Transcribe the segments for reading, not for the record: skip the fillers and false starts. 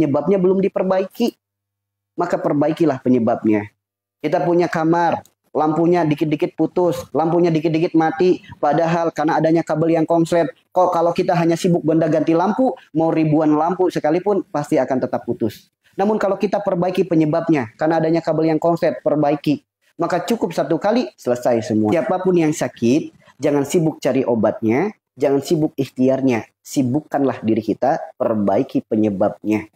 penyebabnya belum diperbaiki. Maka perbaikilah penyebabnya. Kita punya kamar, lampunya dikit-dikit putus, lampunya dikit-dikit mati, padahal karena adanya kabel yang konslet. Kok kalau kita hanya sibuk gonta-ganti lampu, mau ribuan lampu sekalipun pasti akan tetap putus. Namun kalau kita perbaiki penyebabnya, karena adanya kabel yang konslet, perbaiki, maka cukup satu kali selesai semua. Siapapun yang sakit, jangan sibuk cari obatnya, jangan sibuk ikhtiarnya, sibukkanlah diri kita, perbaiki penyebabnya.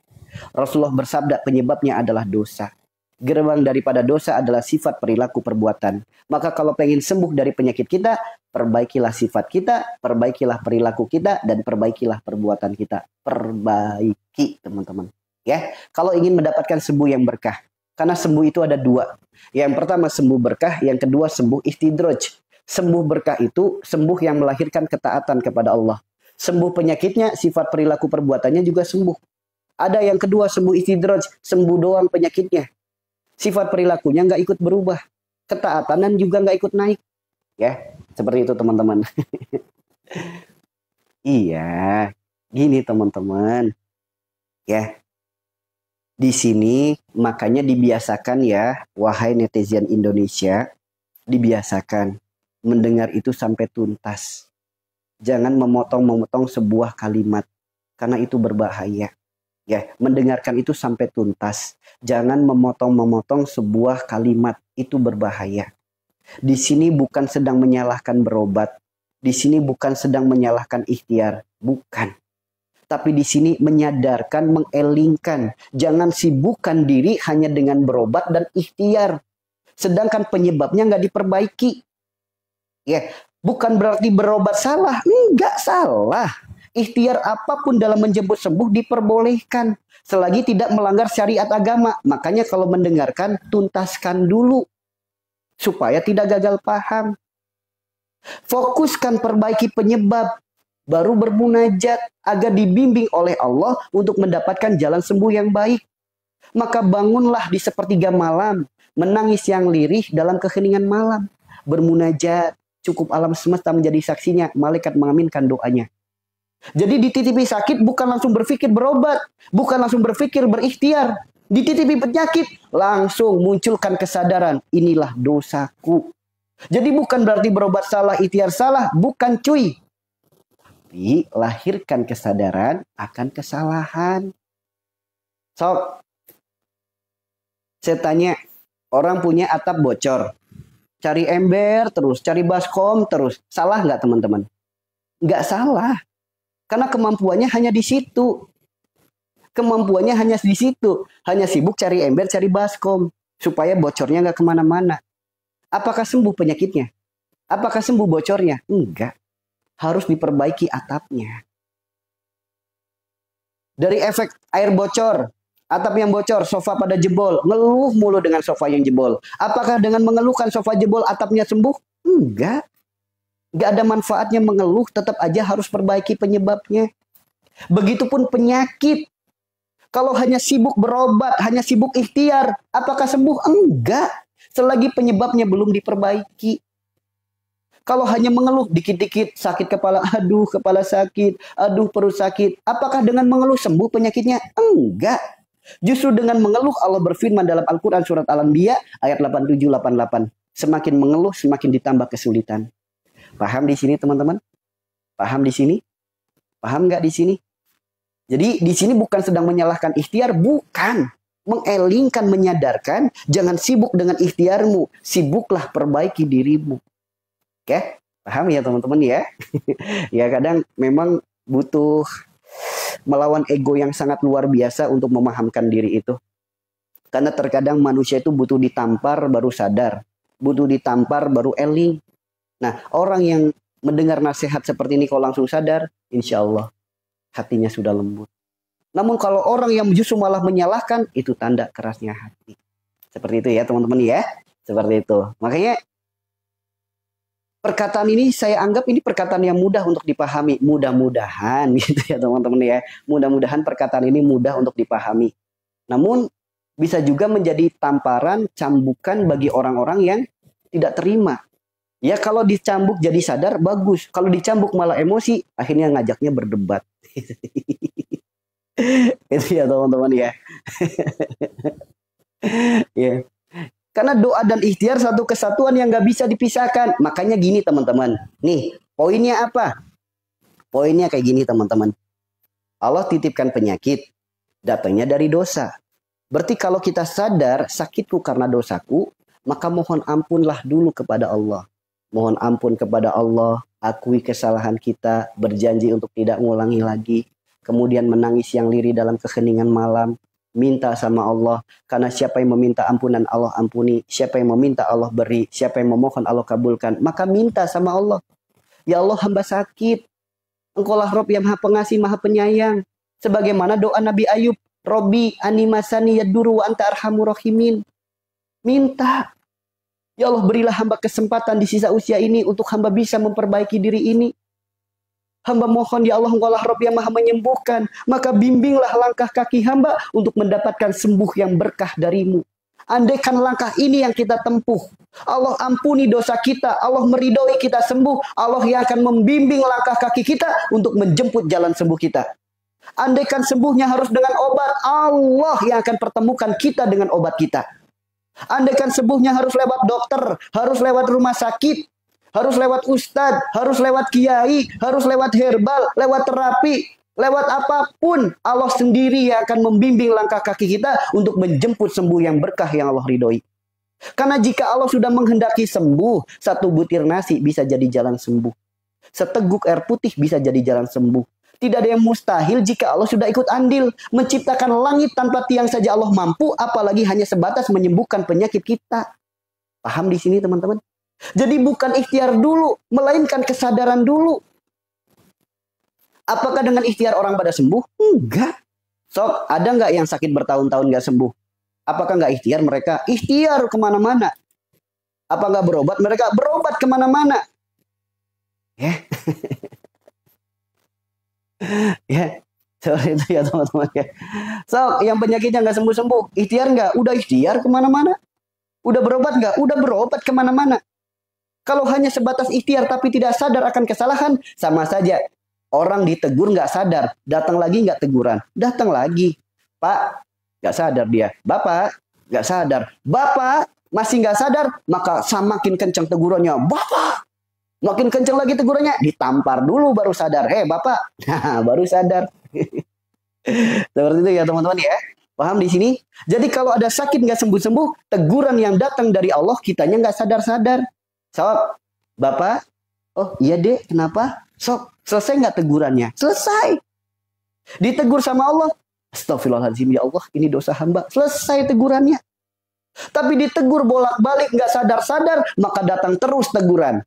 Rasulullah bersabda penyebabnya adalah dosa. Gerbang daripada dosa adalah sifat, perilaku, perbuatan. Maka kalau pengen sembuh dari penyakit kita, perbaikilah sifat kita, perbaikilah perilaku kita, dan perbaikilah perbuatan kita. Perbaiki, teman-teman. Ya, kalau ingin mendapatkan sembuh yang berkah. Karena sembuh itu ada dua. Yang pertama sembuh berkah, yang kedua sembuh istidraj. Sembuh berkah itu sembuh yang melahirkan ketaatan kepada Allah. Sembuh penyakitnya, sifat, perilaku, perbuatannya juga sembuh. Ada yang kedua sembuh istidraj, sembuh doang penyakitnya. Sifat perilakunya nggak ikut berubah. Ketaatanan juga nggak ikut naik. Ya, seperti itu teman-teman. Iya, gini teman-teman. Ya, di sini makanya dibiasakan ya, wahai netizen Indonesia, dibiasakan mendengar itu sampai tuntas. Jangan memotong-memotong sebuah kalimat, karena itu berbahaya. Ya, mendengarkan itu sampai tuntas. Jangan memotong-memotong sebuah kalimat, itu berbahaya. Di sini bukan sedang menyalahkan berobat. Di sini bukan sedang menyalahkan ikhtiar, bukan. Tapi di sini menyadarkan, mengelingkan. Jangan sibukkan diri hanya dengan berobat dan ikhtiar. Sedangkan penyebabnya nggak diperbaiki. Ya, bukan berarti berobat salah, enggak salah. Ikhtiar apapun dalam menjemput sembuh diperbolehkan selagi tidak melanggar syariat agama. Makanya kalau mendengarkan tuntaskan dulu supaya tidak gagal paham. Fokuskan perbaiki penyebab, baru bermunajat agar dibimbing oleh Allah untuk mendapatkan jalan sembuh yang baik. Maka bangunlah di sepertiga malam, menangis yang lirih dalam keheningan malam, bermunajat, cukup alam semesta menjadi saksinya, malaikat mengaminkan doanya. Jadi dititipi sakit bukan langsung berpikir berobat, bukan langsung berpikir berikhtiar. Dititipi penyakit, langsung munculkan kesadaran, inilah dosaku. Jadi bukan berarti berobat salah, ikhtiar salah, bukan cuy. Tapi lahirkan kesadaran akan kesalahan. So, saya tanya, orang punya atap bocor, cari ember terus, cari baskom terus, salah nggak teman-teman? Nggak salah. Karena kemampuannya hanya di situ. Kemampuannya hanya di situ. Hanya sibuk cari ember, cari baskom. Supaya bocornya nggak kemana-mana. Apakah sembuh penyakitnya? Apakah sembuh bocornya? Enggak. Harus diperbaiki atapnya. Dari efek air bocor, atap yang bocor, sofa pada jebol. Ngeluh mulu dengan sofa yang jebol. Apakah dengan mengeluhkan sofa jebol atapnya sembuh? Enggak. Gak ada manfaatnya mengeluh, tetap aja harus perbaiki penyebabnya. Begitupun penyakit. Kalau hanya sibuk berobat, hanya sibuk ikhtiar, apakah sembuh? Enggak. Selagi penyebabnya belum diperbaiki. Kalau hanya mengeluh dikit-dikit, sakit kepala, aduh kepala sakit, aduh perut sakit. Apakah dengan mengeluh sembuh penyakitnya? Enggak. Justru dengan mengeluh Allah berfirman dalam Al-Quran surat Al-Anbiya ayat 87-88. Semakin mengeluh, semakin ditambah kesulitan. Paham di sini teman-teman? Paham di sini? Paham nggak di sini? Jadi di sini bukan sedang menyalahkan ikhtiar, bukan. Mengelingkan, menyadarkan, jangan sibuk dengan ikhtiarmu, sibuklah perbaiki dirimu. Oke? Paham ya teman-teman ya? Ya kadang memang butuh melawan ego yang sangat luar biasa untuk memahamkan diri itu. Karena terkadang manusia itu butuh ditampar baru sadar, butuh ditampar baru eling. Nah, orang yang mendengar nasihat seperti ini kalau langsung sadar, insya Allah hatinya sudah lembut. Namun kalau orang yang justru malah menyalahkan, itu tanda kerasnya hati. Seperti itu ya teman-teman ya. Seperti itu. Makanya perkataan ini saya anggap ini perkataan yang mudah untuk dipahami. Mudah-mudahan gitu ya teman-teman ya. Mudah-mudahan perkataan ini mudah untuk dipahami. Namun bisa juga menjadi tamparan, cambukan bagi orang-orang yang tidak terima. Ya kalau dicambuk jadi sadar, bagus. Kalau dicambuk malah emosi, akhirnya ngajaknya berdebat. Itu ya teman-teman ya. Ya. Karena doa dan ikhtiar satu kesatuan yang nggak bisa dipisahkan. Makanya gini teman-teman. Nih, poinnya apa? Poinnya kayak gini teman-teman. Allah titipkan penyakit, datangnya dari dosa. Berarti kalau kita sadar sakitku karena dosaku, maka mohon ampunlah dulu kepada Allah. Mohon ampun kepada Allah, akui kesalahan kita, berjanji untuk tidak mengulangi lagi. Kemudian menangis yang lirih dalam keheningan malam. Minta sama Allah, karena siapa yang meminta ampunan Allah ampuni, siapa yang meminta Allah beri, siapa yang memohon Allah kabulkan, maka minta sama Allah. Ya Allah, hamba sakit, Engkaulah Rob yang maha pengasih, maha penyayang. Sebagaimana doa Nabi Ayub, Robbi animasani yaduru wa anta arhamur rahimin. Minta, ya Allah berilah hamba kesempatan di sisa usia ini untuk hamba bisa memperbaiki diri ini. Hamba mohon ya Allah, Engkaulah Rabb yang maha menyembuhkan. Maka bimbinglah langkah kaki hamba untuk mendapatkan sembuh yang berkah darimu. Andaikan langkah ini yang kita tempuh, Allah ampuni dosa kita, Allah meridhoi kita sembuh, Allah yang akan membimbing langkah kaki kita untuk menjemput jalan sembuh kita. Andaikan sembuhnya harus dengan obat, Allah yang akan pertemukan kita dengan obat kita. Andaikan sembuhnya harus lewat dokter, harus lewat rumah sakit, harus lewat ustadz, harus lewat kiai, harus lewat herbal, lewat terapi, lewat apapun, Allah sendiri yang akan membimbing langkah kaki kita untuk menjemput sembuh yang berkah yang Allah ridhoi. Karena jika Allah sudah menghendaki sembuh, satu butir nasi bisa jadi jalan sembuh. Seteguk air putih bisa jadi jalan sembuh. Tidak ada yang mustahil jika Allah sudah ikut andil. Menciptakan langit tanpa tiang saja Allah mampu, apalagi hanya sebatas menyembuhkan penyakit kita. Paham di sini teman-teman? Jadi bukan ikhtiar dulu, melainkan kesadaran dulu. Apakah dengan ikhtiar orang pada sembuh? Enggak. Sok, ada nggak yang sakit bertahun-tahun nggak sembuh? Apakah nggak ikhtiar mereka? Ikhtiar kemana-mana. Apa nggak berobat? Mereka berobat kemana-mana. Ya. Ya. Seperti itu ya teman-teman ya. Sok, yang penyakitnya nggak sembuh-sembuh. Ikhtiar nggak? Udah ikhtiar kemana-mana. Udah berobat nggak? Udah berobat kemana-mana. Kalau hanya sebatas ikhtiar tapi tidak sadar akan kesalahan, sama saja. Orang ditegur nggak sadar, datang lagi nggak teguran, datang lagi. Pak, nggak sadar dia. Bapak, nggak sadar. Bapak, masih nggak sadar, maka semakin kencang tegurannya. Bapak, makin kencang lagi tegurannya, ditampar dulu baru sadar. Bapak, baru sadar. Seperti itu ya teman-teman ya. Paham di sini? Jadi kalau ada sakit nggak sembuh-sembuh, teguran yang datang dari Allah, kitanya nggak sadar-sadar. Sok, Bapak, oh iya deh, kenapa? Sok, selesai nggak tegurannya? Selesai. Ditegur sama Allah. Astagfirullahaladzim, ya Allah, ini dosa hamba. Selesai tegurannya. Tapi ditegur bolak-balik, nggak sadar-sadar, maka datang terus teguran.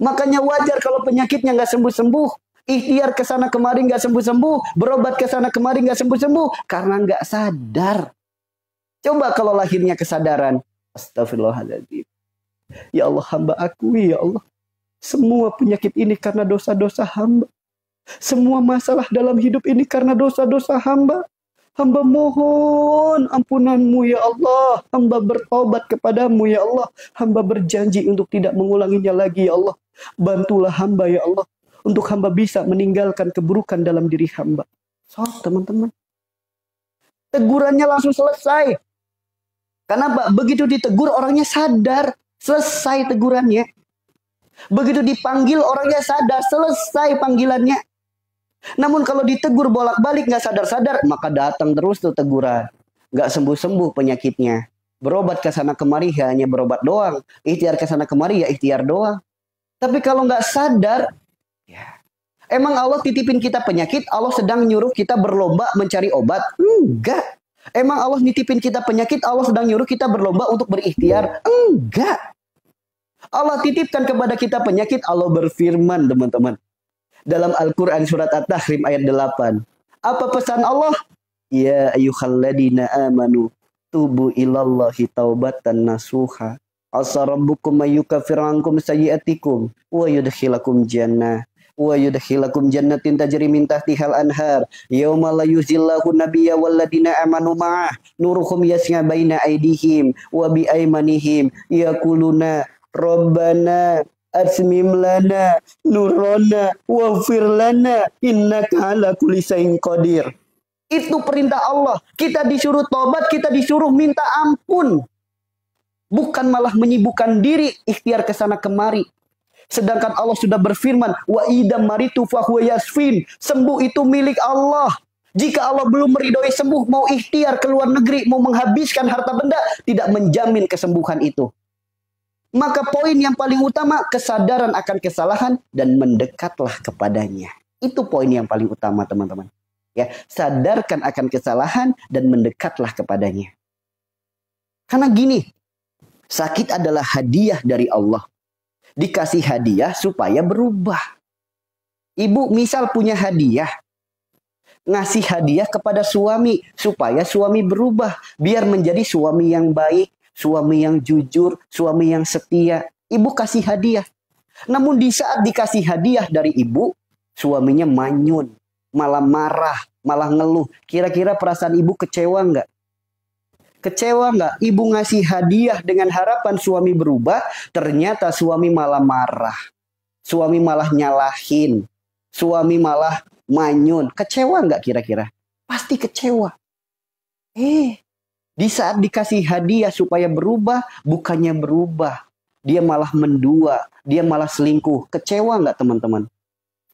Makanya wajar kalau penyakitnya nggak sembuh-sembuh. Ikhtiar ke sana kemari nggak sembuh-sembuh. Berobat ke sana kemari nggak sembuh-sembuh. Karena nggak sadar. Coba kalau lahirnya kesadaran. Astagfirullahaladzim. Ya Allah, hamba akui ya Allah. Semua penyakit ini karena dosa-dosa hamba. Semua masalah dalam hidup ini karena dosa-dosa hamba. Hamba mohon ampunanmu ya Allah. Hamba bertobat kepadamu ya Allah. Hamba berjanji untuk tidak mengulanginya lagi ya Allah. Bantulah hamba ya Allah. Untuk hamba bisa meninggalkan keburukan dalam diri hamba. So, teman-teman. Tegurannya langsung selesai. Kenapa? Begitu ditegur orangnya sadar. Selesai tegurannya. Begitu dipanggil orangnya sadar. Selesai panggilannya. Namun kalau ditegur bolak-balik nggak sadar-sadar, maka datang terus tuh teguran. Nggak sembuh-sembuh penyakitnya. Berobat ke sana kemari hanya berobat doang. Ikhtiar ke sana kemari ya ikhtiar doang. Tapi kalau nggak sadar, ya. Emang Allah titipin kita penyakit, Allah sedang nyuruh kita berlomba mencari obat? Enggak. Emang Allah nitipin kita penyakit, Allah sedang nyuruh kita berlomba untuk berikhtiar? Enggak. Allah titipkan kepada kita penyakit, Allah berfirman teman-teman. Dalam Al-Quran surat At-Tahrim ayat 8. Apa pesan Allah? Ya ayyuhalladzina amanu tubu ilallahi taubatan nasuha. Asa rabbukum mayyukafir ankum sayyiatikum wa yudkhilakum jannah. Wa yudkhilakum jannatin tajri min tahtihal anhar yauma la yuzillahu nabiyya walladina amanu ma'ah nuruhum yas'a baina aydihim wa bi aymanihim yaquluna rabbana asmim lana nurana waghfir lana innaka ala kulli syai'in qadir. Itu perintah Allah. Kita disuruh tobat, kita disuruh minta ampun. Bukan malah menyibukkan diri ikhtiar ke sana kemari. Sedangkan Allah sudah berfirman, wa idam maritu fahuwa yasfin. Sembuh itu milik Allah. Jika Allah belum meridhoi sembuh, mau ikhtiar ke luar negeri, mau menghabiskan harta benda, tidak menjamin kesembuhan itu. Maka poin yang paling utama, kesadaran akan kesalahan dan mendekatlah kepadanya. Itu poin yang paling utama, teman-teman. Ya, sadarkan akan kesalahan dan mendekatlah kepadanya. Karena gini, sakit adalah hadiah dari Allah. Dikasih hadiah supaya berubah. Ibu misal punya hadiah, ngasih hadiah kepada suami supaya suami berubah, biar menjadi suami yang baik, suami yang jujur, suami yang setia. Ibu kasih hadiah. Namun di saat dikasih hadiah dari ibu, suaminya manyun, malah marah, malah ngeluh. Kira-kira perasaan ibu kecewa nggak? Kecewa nggak? Ibu ngasih hadiah dengan harapan suami berubah, ternyata suami malah marah. Suami malah nyalahin. Suami malah manyun. Kecewa nggak kira-kira? Pasti kecewa. Di saat dikasih hadiah supaya berubah, bukannya berubah. Dia malah mendua, dia malah selingkuh. Kecewa nggak teman-teman?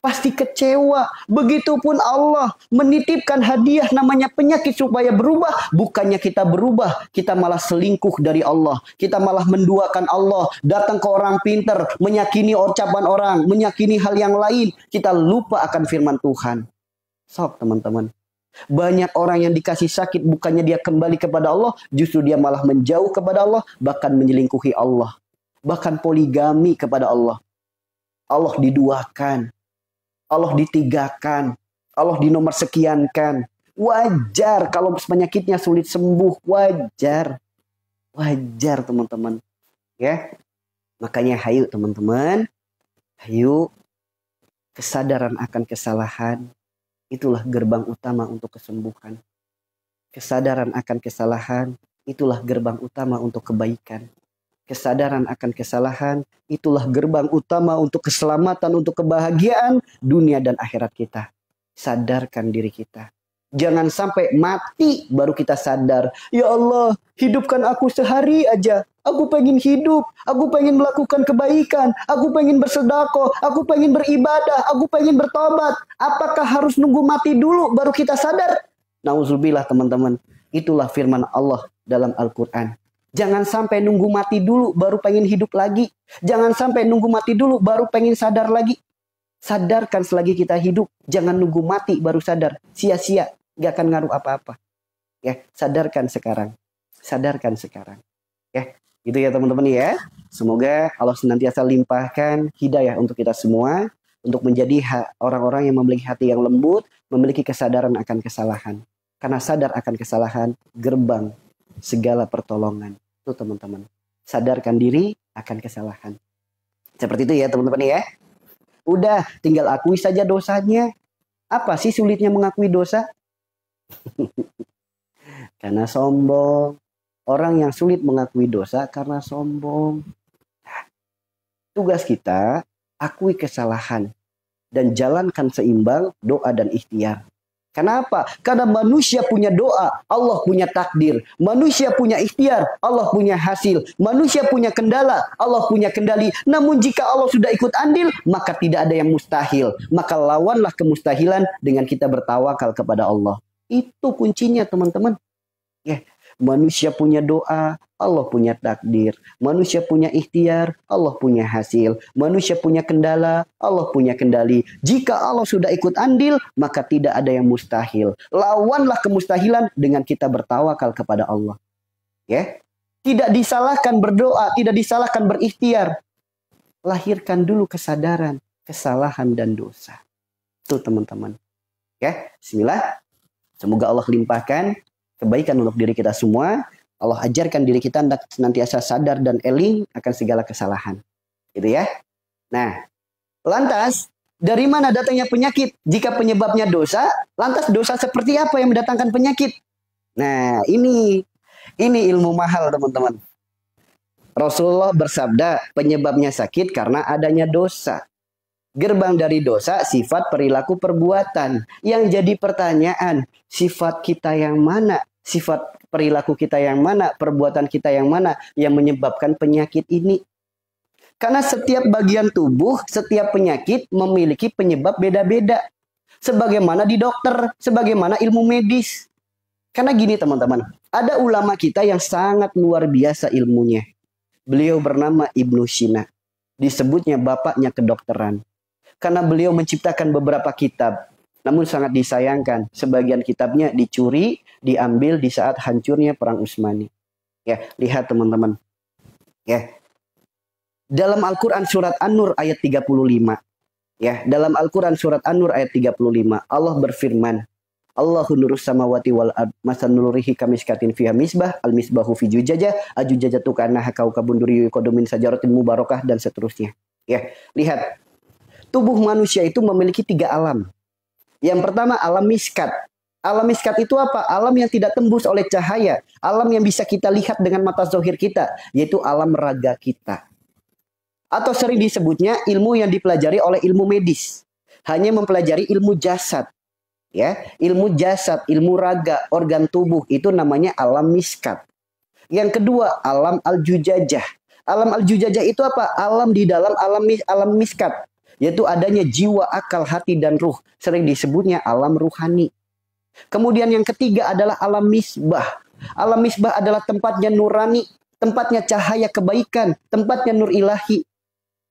Pasti kecewa. Begitupun Allah menitipkan hadiah namanya penyakit supaya berubah. Bukannya kita berubah, kita malah selingkuh dari Allah. Kita malah menduakan Allah. Datang ke orang pinter, menyakini ucapan orang, menyakini hal yang lain. Kita lupa akan firman Tuhan. Sok teman-teman. Banyak orang yang dikasih sakit, bukannya dia kembali kepada Allah, justru dia malah menjauh kepada Allah, bahkan menyelingkuhi Allah. Bahkan poligami kepada Allah. Allah diduakan. Allah ditigakan, Allah dinomor sekiankan. Wajar kalau penyakitnya sulit sembuh, wajar. Wajar teman-teman. Ya. Makanya hayu teman-teman. Hayu, kesadaran akan kesalahan itulah gerbang utama untuk kesembuhan. Kesadaran akan kesalahan itulah gerbang utama untuk kebaikan. Kesadaran akan kesalahan itulah gerbang utama untuk keselamatan, untuk kebahagiaan dunia dan akhirat kita. Sadarkan diri kita. Jangan sampai mati baru kita sadar. Ya Allah, hidupkan aku sehari aja. Aku pengen hidup. Aku pengen melakukan kebaikan. Aku pengen bersedekah. Aku pengen beribadah. Aku pengen bertobat. Apakah harus nunggu mati dulu baru kita sadar? Nauzubillah teman-teman. Itulah firman Allah dalam Al-Quran. Jangan sampai nunggu mati dulu baru pengen hidup lagi. Jangan sampai nunggu mati dulu baru pengen sadar lagi. Sadarkan selagi kita hidup. Jangan nunggu mati baru sadar. Sia-sia. Gak akan ngaruh apa-apa. Ya, sadarkan sekarang. Sadarkan sekarang. Ya, gitu ya teman-teman ya. Semoga Allah senantiasa limpahkan hidayah untuk kita semua. Untuk menjadi orang-orang yang memiliki hati yang lembut. Memiliki kesadaran akan kesalahan. Karena sadar akan kesalahan, gerbang segala pertolongan. Itu teman-teman. Sadarkan diri akan kesalahan. Seperti itu ya teman-teman ya. Udah, tinggal akui saja dosanya. Apa sih sulitnya mengakui dosa? Karena sombong. Orang yang sulit mengakui dosa karena sombong. Tugas kita, akui kesalahan. Dan jalankan seimbang doa dan ikhtiar. Kenapa? Karena manusia punya doa, Allah punya takdir. Manusia punya ikhtiar, Allah punya hasil. Manusia punya kendala, Allah punya kendali. Namun jika Allah sudah ikut andil, maka tidak ada yang mustahil. Maka lawanlah kemustahilan dengan kita bertawakal kepada Allah. Itu kuncinya teman-teman. Ya, manusia punya doa, Allah punya takdir. Manusia punya ikhtiar, Allah punya hasil. Manusia punya kendala, Allah punya kendali. Jika Allah sudah ikut andil, maka tidak ada yang mustahil. Lawanlah kemustahilan dengan kita bertawakal kepada Allah. Ya, tidak disalahkan berdoa, tidak disalahkan berikhtiar. Lahirkan dulu kesadaran, kesalahan dan dosa. Itu teman-teman. Ya, bismillah. Semoga Allah limpahkan kebaikan untuk diri kita semua. Allah ajarkan diri kita senantiasa sadar dan eling akan segala kesalahan. Gitu ya. Nah, lantas dari mana datangnya penyakit? Jika penyebabnya dosa, lantas dosa seperti apa yang mendatangkan penyakit? Nah, ini ilmu mahal teman-teman. Rasulullah bersabda, penyebabnya sakit karena adanya dosa. Gerbang dari dosa, sifat, perilaku, perbuatan. Yang jadi pertanyaan, sifat kita yang mana? Sifat perilaku kita yang mana? Perbuatan kita yang mana yang menyebabkan penyakit ini? Karena setiap bagian tubuh, setiap penyakit memiliki penyebab beda-beda. Sebagaimana di dokter, sebagaimana ilmu medis. Karena gini teman-teman, ada ulama kita yang sangat luar biasa ilmunya. Beliau bernama Ibnu Sina. Disebutnya bapaknya kedokteran. Karena beliau menciptakan beberapa kitab. Namun sangat disayangkan, sebagian kitabnya dicuri, diambil di saat hancurnya Perang Utsmani. Ya, lihat teman-teman. Ya. Dalam Al-Quran surat An-Nur ayat 35. Ya, dalam Al-Quran surat An-Nur ayat 35, Allah berfirman, Allahu nurus samawati wal ard, masan nurihi kamiskatin fiha misbah, al-misbahu fi jujajah, ajujajatu kanaha kaukabun duriyyu qadumin sajaratin mubarakah, dan seterusnya. Ya, lihat. Tubuh manusia itu memiliki 3 alam. Yang pertama alam miskat. Alam miskat itu apa? Alam yang tidak tembus oleh cahaya. Alam yang bisa kita lihat dengan mata zahir kita. Yaitu alam raga kita. Atau sering disebutnya ilmu yang dipelajari oleh ilmu medis. Hanya mempelajari ilmu jasad. Ya, ilmu jasad, ilmu raga, organ tubuh. Itu namanya alam miskat. Yang kedua alam al-jujajah. Alam al-jujajah itu apa? Alam di dalam alam miskat. Yaitu adanya jiwa, akal, hati, dan ruh. Sering disebutnya alam ruhani. Kemudian yang ketiga adalah alam misbah. Alam misbah adalah tempatnya nurani, tempatnya cahaya kebaikan, tempatnya nur ilahi.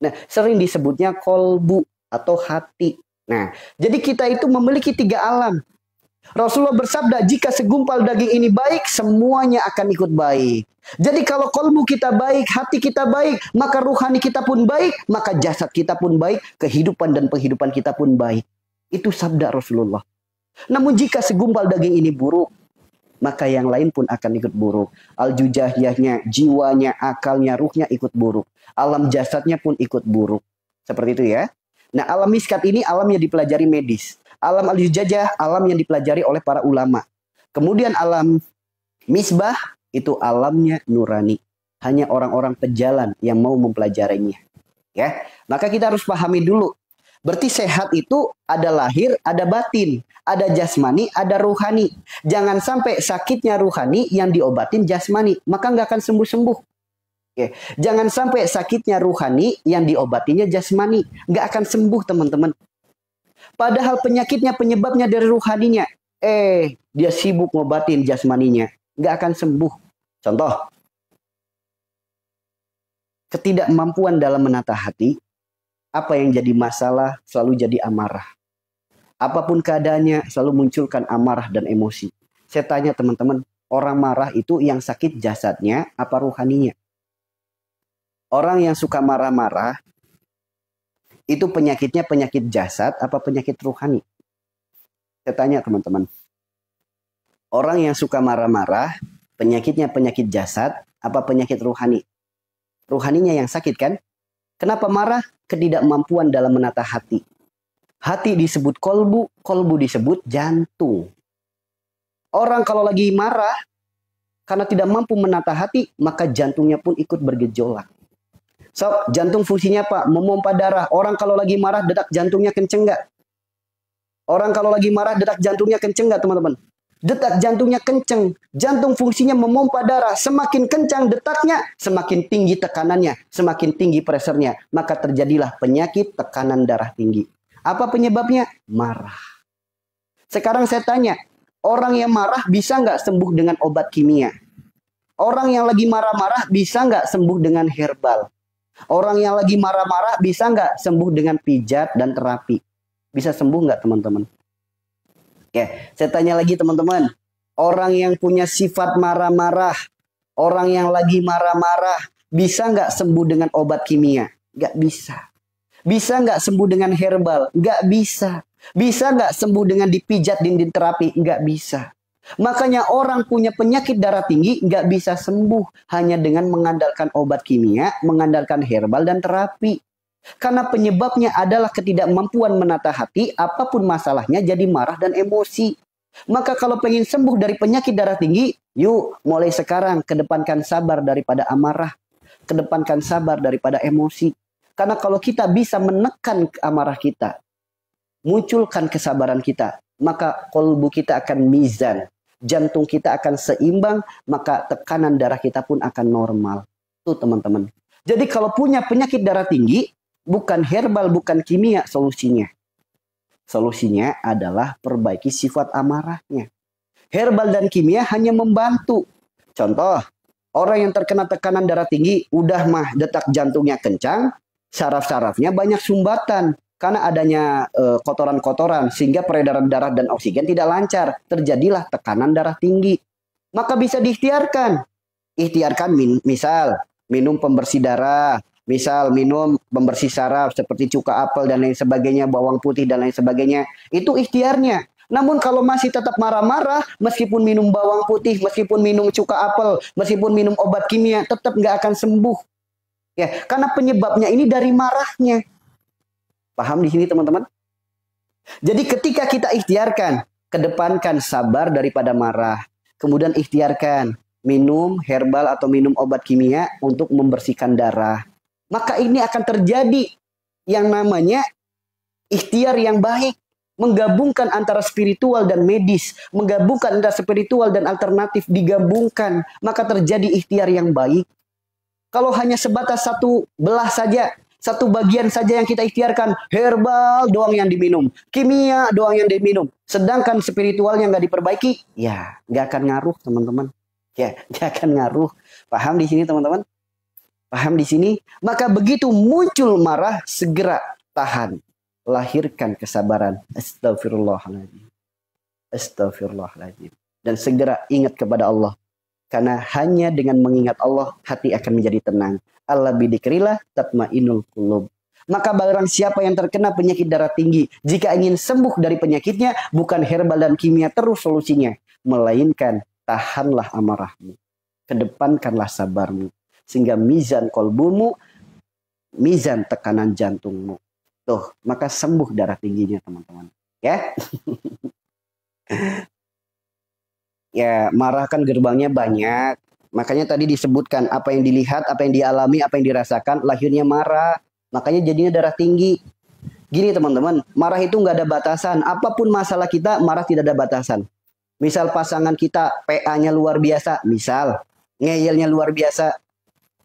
Nah, sering disebutnya kolbu atau hati. Nah, jadi kita itu memiliki 3 alam. Rasulullah bersabda, jika segumpal daging ini baik, semuanya akan ikut baik. Jadi kalau kolbu kita baik, hati kita baik, maka ruhani kita pun baik, maka jasad kita pun baik, kehidupan dan penghidupan kita pun baik. Itu sabda Rasulullah. Namun jika segumpal daging ini buruk, maka yang lain pun akan ikut buruk. Al-jujahiyahnya, jiwanya, akalnya, ruhnya ikut buruk. Alam jasadnya pun ikut buruk. Seperti itu ya. Nah, alam miskat ini alam yang dipelajari medis. Alam al-jujajah, alam yang dipelajari oleh para ulama. Kemudian alam misbah, itu alamnya nurani. Hanya orang-orang pejalan yang mau mempelajarinya. Ya, maka kita harus pahami dulu. Berarti sehat itu ada lahir, ada batin. Ada jasmani, ada ruhani. Jangan sampai sakitnya ruhani yang diobatin jasmani. Maka nggak akan sembuh-sembuh. Oke. Jangan sampai sakitnya ruhani yang diobatinya jasmani. Nggak akan sembuh teman-teman. Padahal penyakitnya penyebabnya dari ruhaninya. Dia sibuk ngobatin jasmaninya. Nggak akan sembuh. Contoh. Ketidakmampuan dalam menata hati. Apa yang jadi masalah selalu jadi amarah. Apapun keadaannya selalu munculkan amarah dan emosi. Saya tanya teman-teman. Orang marah itu yang sakit jasadnya apa ruhaninya? Orang yang suka marah-marah. Itu penyakitnya penyakit jasad apa penyakit ruhani? Saya tanya teman-teman. Orang yang suka marah-marah, penyakitnya penyakit jasad apa penyakit ruhani? Ruhaninya yang sakit kan? Kenapa marah? Ketidakmampuan dalam menata hati. Hati disebut kolbu, kolbu disebut jantung. Orang kalau lagi marah, karena tidak mampu menata hati, maka jantungnya pun ikut bergejolak. So, jantung fungsinya apa? Memompa darah. Orang kalau lagi marah, detak jantungnya kenceng nggak? Orang kalau lagi marah, detak jantungnya kenceng nggak, teman-teman? Detak jantungnya kenceng. Jantung fungsinya memompa darah. Semakin kencang detaknya, semakin tinggi tekanannya, semakin tinggi presernya. Maka terjadilah penyakit tekanan darah tinggi. Apa penyebabnya? Marah. Sekarang saya tanya, orang yang marah bisa nggak sembuh dengan obat kimia? Orang yang lagi marah-marah bisa nggak sembuh dengan herbal? Orang yang lagi marah-marah bisa nggak sembuh dengan pijat dan terapi? Bisa sembuh nggak teman-teman? Ya, saya tanya lagi teman-teman. Orang yang punya sifat marah-marah, orang yang lagi marah-marah, bisa nggak sembuh dengan obat kimia? Nggak bisa. Bisa nggak sembuh dengan herbal? Nggak bisa. Bisa nggak sembuh dengan dipijat dinding terapi? Nggak bisa. Makanya orang punya penyakit darah tinggi nggak bisa sembuh hanya dengan mengandalkan obat kimia, mengandalkan herbal dan terapi. Karena penyebabnya adalah ketidakmampuan menata hati, apapun masalahnya jadi marah dan emosi. Maka kalau pengen sembuh dari penyakit darah tinggi, yuk mulai sekarang kedepankan sabar daripada amarah, kedepankan sabar daripada emosi. Karena kalau kita bisa menekan amarah kita, munculkan kesabaran kita, maka kolbu kita akan mizan. Jantung kita akan seimbang, maka tekanan darah kita pun akan normal. Tuh teman-teman. Jadi kalau punya penyakit darah tinggi, bukan herbal, bukan kimia solusinya. Solusinya adalah perbaiki sifat amarahnya. Herbal dan kimia hanya membantu. Contoh, orang yang terkena tekanan darah tinggi, udah mah detak jantungnya kencang, saraf-sarafnya banyak sumbatan. Karena adanya kotoran-kotoran, sehingga peredaran darah dan oksigen tidak lancar. Terjadilah tekanan darah tinggi. Maka bisa diikhtiarkan. Ikhtiarkan misal minum pembersih darah, misal minum pembersih saraf seperti cuka apel dan lain sebagainya, bawang putih dan lain sebagainya. Itu ikhtiarnya. Namun kalau masih tetap marah-marah, meskipun minum bawang putih, meskipun minum cuka apel, meskipun minum obat kimia, tetap nggak akan sembuh. Ya, karena penyebabnya ini dari marahnya. Paham di sini teman-teman? Jadi ketika kita ikhtiarkan, kedepankan sabar daripada marah. Kemudian ikhtiarkan minum herbal atau minum obat kimia untuk membersihkan darah. Maka ini akan terjadi yang namanya ikhtiar yang baik. Menggabungkan antara spiritual dan medis. Menggabungkan antara spiritual dan alternatif digabungkan. Maka terjadi ikhtiar yang baik. Kalau hanya sebatas satu belah saja, satu bagian saja yang kita ikhtiarkan, herbal doang yang diminum, kimia doang yang diminum, sedangkan spiritualnya nggak diperbaiki, ya nggak akan ngaruh teman-teman. Ya nggak akan ngaruh. Paham di sini teman-teman? Paham di sini? Maka begitu muncul marah, segera tahan, lahirkan kesabaran. Astagfirullahaladzim. Astagfirullahaladzim. Dan segera ingat kepada Allah. Karena hanya dengan mengingat Allah, hati akan menjadi tenang. Allah bidikrillah tatmainul qulub. Maka barang siapa yang terkena penyakit darah tinggi, jika ingin sembuh dari penyakitnya, bukan herbal dan kimia terus solusinya, melainkan tahanlah amarahmu, kedepankanlah sabarmu, sehingga mizan kolbumu, mizan tekanan jantungmu. Tuh, maka sembuh darah tingginya teman-teman. Ya. Ya, marah kan gerbangnya banyak. Makanya tadi disebutkan apa yang dilihat, apa yang dialami, apa yang dirasakan, lahirnya marah. Makanya jadinya darah tinggi. Gini teman-teman, marah itu nggak ada batasan. Apapun masalah kita, marah tidak ada batasan. Misal pasangan kita PA-nya luar biasa, misal ngeyelnya luar biasa,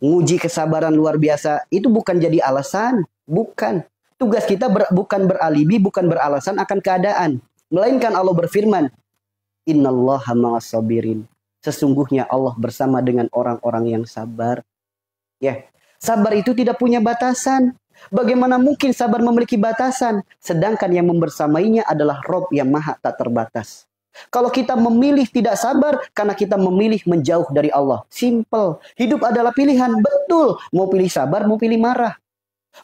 nguji kesabaran luar biasa, itu bukan jadi alasan. Bukan. Tugas kita bukan beralibi, bukan beralasan akan keadaan. Melainkan Allah berfirman, Innallaha ma'as sabirin. Sesungguhnya Allah bersama dengan orang-orang yang sabar. Ya, sabar itu tidak punya batasan. Bagaimana mungkin sabar memiliki batasan? Sedangkan yang membersamainya adalah Rob yang maha tak terbatas. Kalau kita memilih tidak sabar, karena kita memilih menjauh dari Allah. Simple. Hidup adalah pilihan. Betul. Mau pilih sabar, mau pilih marah.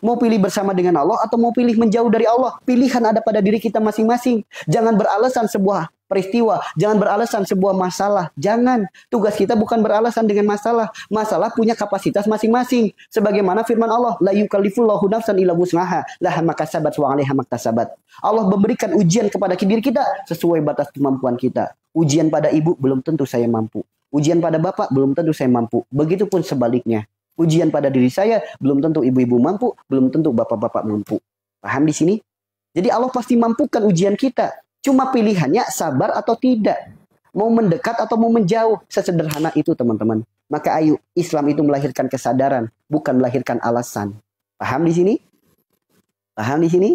Mau pilih bersama dengan Allah atau mau pilih menjauh dari Allah. Pilihan ada pada diri kita masing-masing. Jangan beralasan sebuah peristiwa. Jangan beralasan sebuah masalah. Jangan. Tugas kita bukan beralasan dengan masalah. Masalah punya kapasitas masing-masing. Sebagaimana firman Allah, la yukallifullahu nafsan illa wus'aha, laha makasabat wa 'alaiha maktasabat. Allah memberikan ujian kepada diri kita sesuai batas kemampuan kita. Ujian pada ibu belum tentu saya mampu. Ujian pada bapak belum tentu saya mampu. Begitupun sebaliknya. Ujian pada diri saya belum tentu ibu-ibu mampu, belum tentu bapak-bapak mampu. Paham di sini? Jadi Allah pasti mampukan ujian kita. Cuma pilihannya sabar atau tidak. Mau mendekat atau mau menjauh. Sesederhana itu teman-teman. Maka ayo, Islam itu melahirkan kesadaran, bukan melahirkan alasan. Paham di sini? Paham di sini?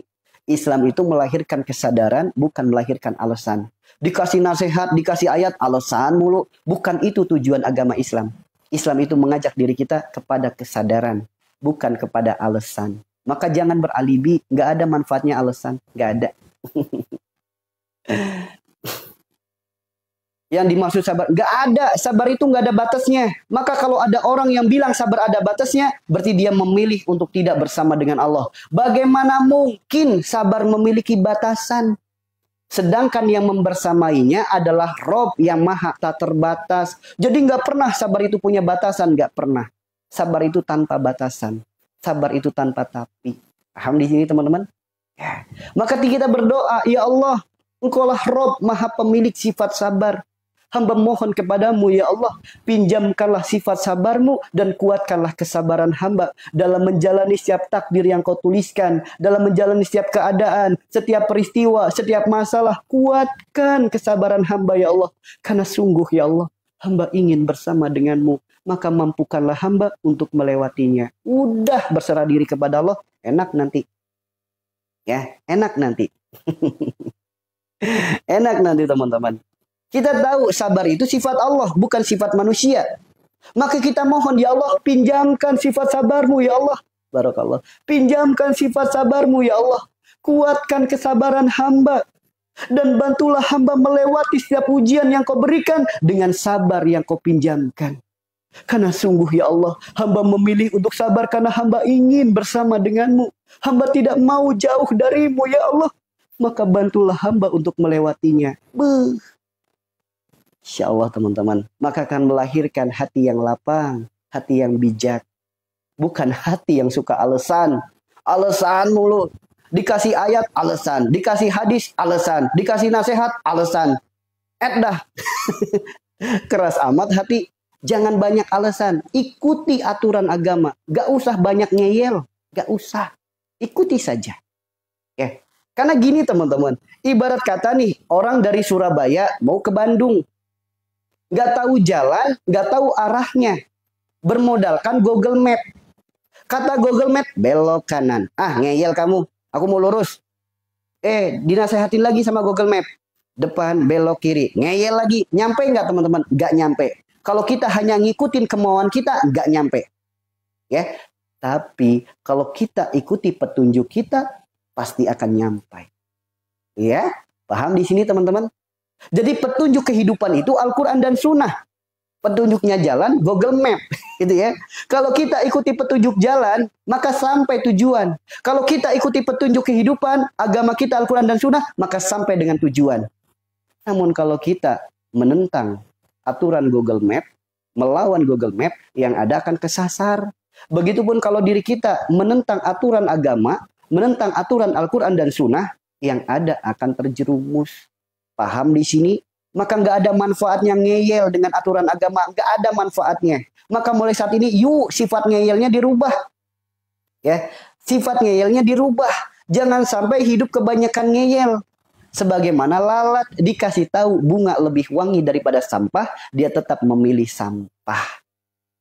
Islam itu melahirkan kesadaran, bukan melahirkan alasan. Dikasih nasihat, dikasih ayat, alasan mulu. Bukan itu tujuan agama Islam. Islam itu mengajak diri kita kepada kesadaran, bukan kepada alasan. Maka jangan beralibi, nggak ada manfaatnya alasan, nggak ada. Yang dimaksud sabar, nggak ada. Sabar itu nggak ada batasnya. Maka kalau ada orang yang bilang sabar ada batasnya, berarti dia memilih untuk tidak bersama dengan Allah. Bagaimana mungkin sabar memiliki batasan? Sedangkan yang membersamainya adalah Rob yang maha tak terbatas. Jadi nggak pernah sabar itu punya batasan. Nggak pernah. Sabar itu tanpa batasan. Sabar itu tanpa tapi. Paham di sini teman-teman? Ya. Maka kita berdoa, ya Allah, Engkaulah Rob maha pemilik sifat sabar. Hamba mohon kepadamu ya Allah, pinjamkanlah sifat sabarmu dan kuatkanlah kesabaran hamba dalam menjalani setiap takdir yang kau tuliskan, dalam menjalani setiap keadaan, setiap peristiwa, setiap masalah. Kuatkan kesabaran hamba ya Allah. Karena sungguh ya Allah, hamba ingin bersama denganmu. Maka mampukanlah hamba untuk melewatinya. Udah berserah diri kepada Allah, enak nanti. Ya, enak nanti. Enak nanti teman-teman. Kita tahu sabar itu sifat Allah, bukan sifat manusia. Maka kita mohon, ya Allah, pinjamkan sifat sabarmu, ya Allah. Barakallah. Pinjamkan sifat sabarmu, ya Allah. Kuatkan kesabaran hamba. Dan bantulah hamba melewati setiap ujian yang kau berikan dengan sabar yang kau pinjamkan. Karena sungguh ya Allah, hamba memilih untuk sabar karena hamba ingin bersama denganmu. Hamba tidak mau jauh darimu, ya Allah. Maka bantulah hamba untuk melewatinya. Insya Allah teman-teman, maka akan melahirkan hati yang lapang, hati yang bijak. Bukan hati yang suka alasan. Alasan mulu. Dikasih ayat, alasan. Dikasih hadis, alasan. Dikasih nasihat, alasan. Dah. Keras amat hati. Jangan banyak alasan. Ikuti aturan agama. Gak usah banyak ngeyel. Gak usah. Ikuti saja. Ya. Karena gini teman-teman. Ibarat kata nih, orang dari Surabaya mau ke Bandung. Gak tahu jalan, gak tahu arahnya. Bermodalkan Google Map. Kata Google Map, belok kanan. Ah, ngeyel kamu. Aku mau lurus. Dinasehatin lagi sama Google Map. Depan, belok kiri. Ngeyel lagi. Nyampe nggak teman-teman? Nggak nyampe. Kalau kita hanya ngikutin kemauan kita, nggak nyampe. Ya. Tapi kalau kita ikuti petunjuk kita, pasti akan nyampe. Ya. Paham di sini teman-teman? Jadi petunjuk kehidupan itu Al-Quran dan Sunnah. Petunjuknya jalan, Google Map. Gitu ya. Kalau kita ikuti petunjuk jalan, maka sampai tujuan. Kalau kita ikuti petunjuk kehidupan, agama kita Al-Quran dan Sunnah, maka sampai dengan tujuan. Namun kalau kita menentang aturan Google Map, melawan Google Map, yang ada akan kesasar. Begitupun kalau diri kita menentang aturan agama, menentang aturan Al-Quran dan Sunnah, yang ada akan terjerumus. Paham di sini? Maka nggak ada manfaatnya ngeyel dengan aturan agama. Nggak ada manfaatnya. Maka mulai saat ini, yuk sifat ngeyelnya dirubah. Ya, sifat ngeyelnya dirubah. Jangan sampai hidup kebanyakan ngeyel. Sebagaimana lalat dikasih tahu bunga lebih wangi daripada sampah, dia tetap memilih sampah.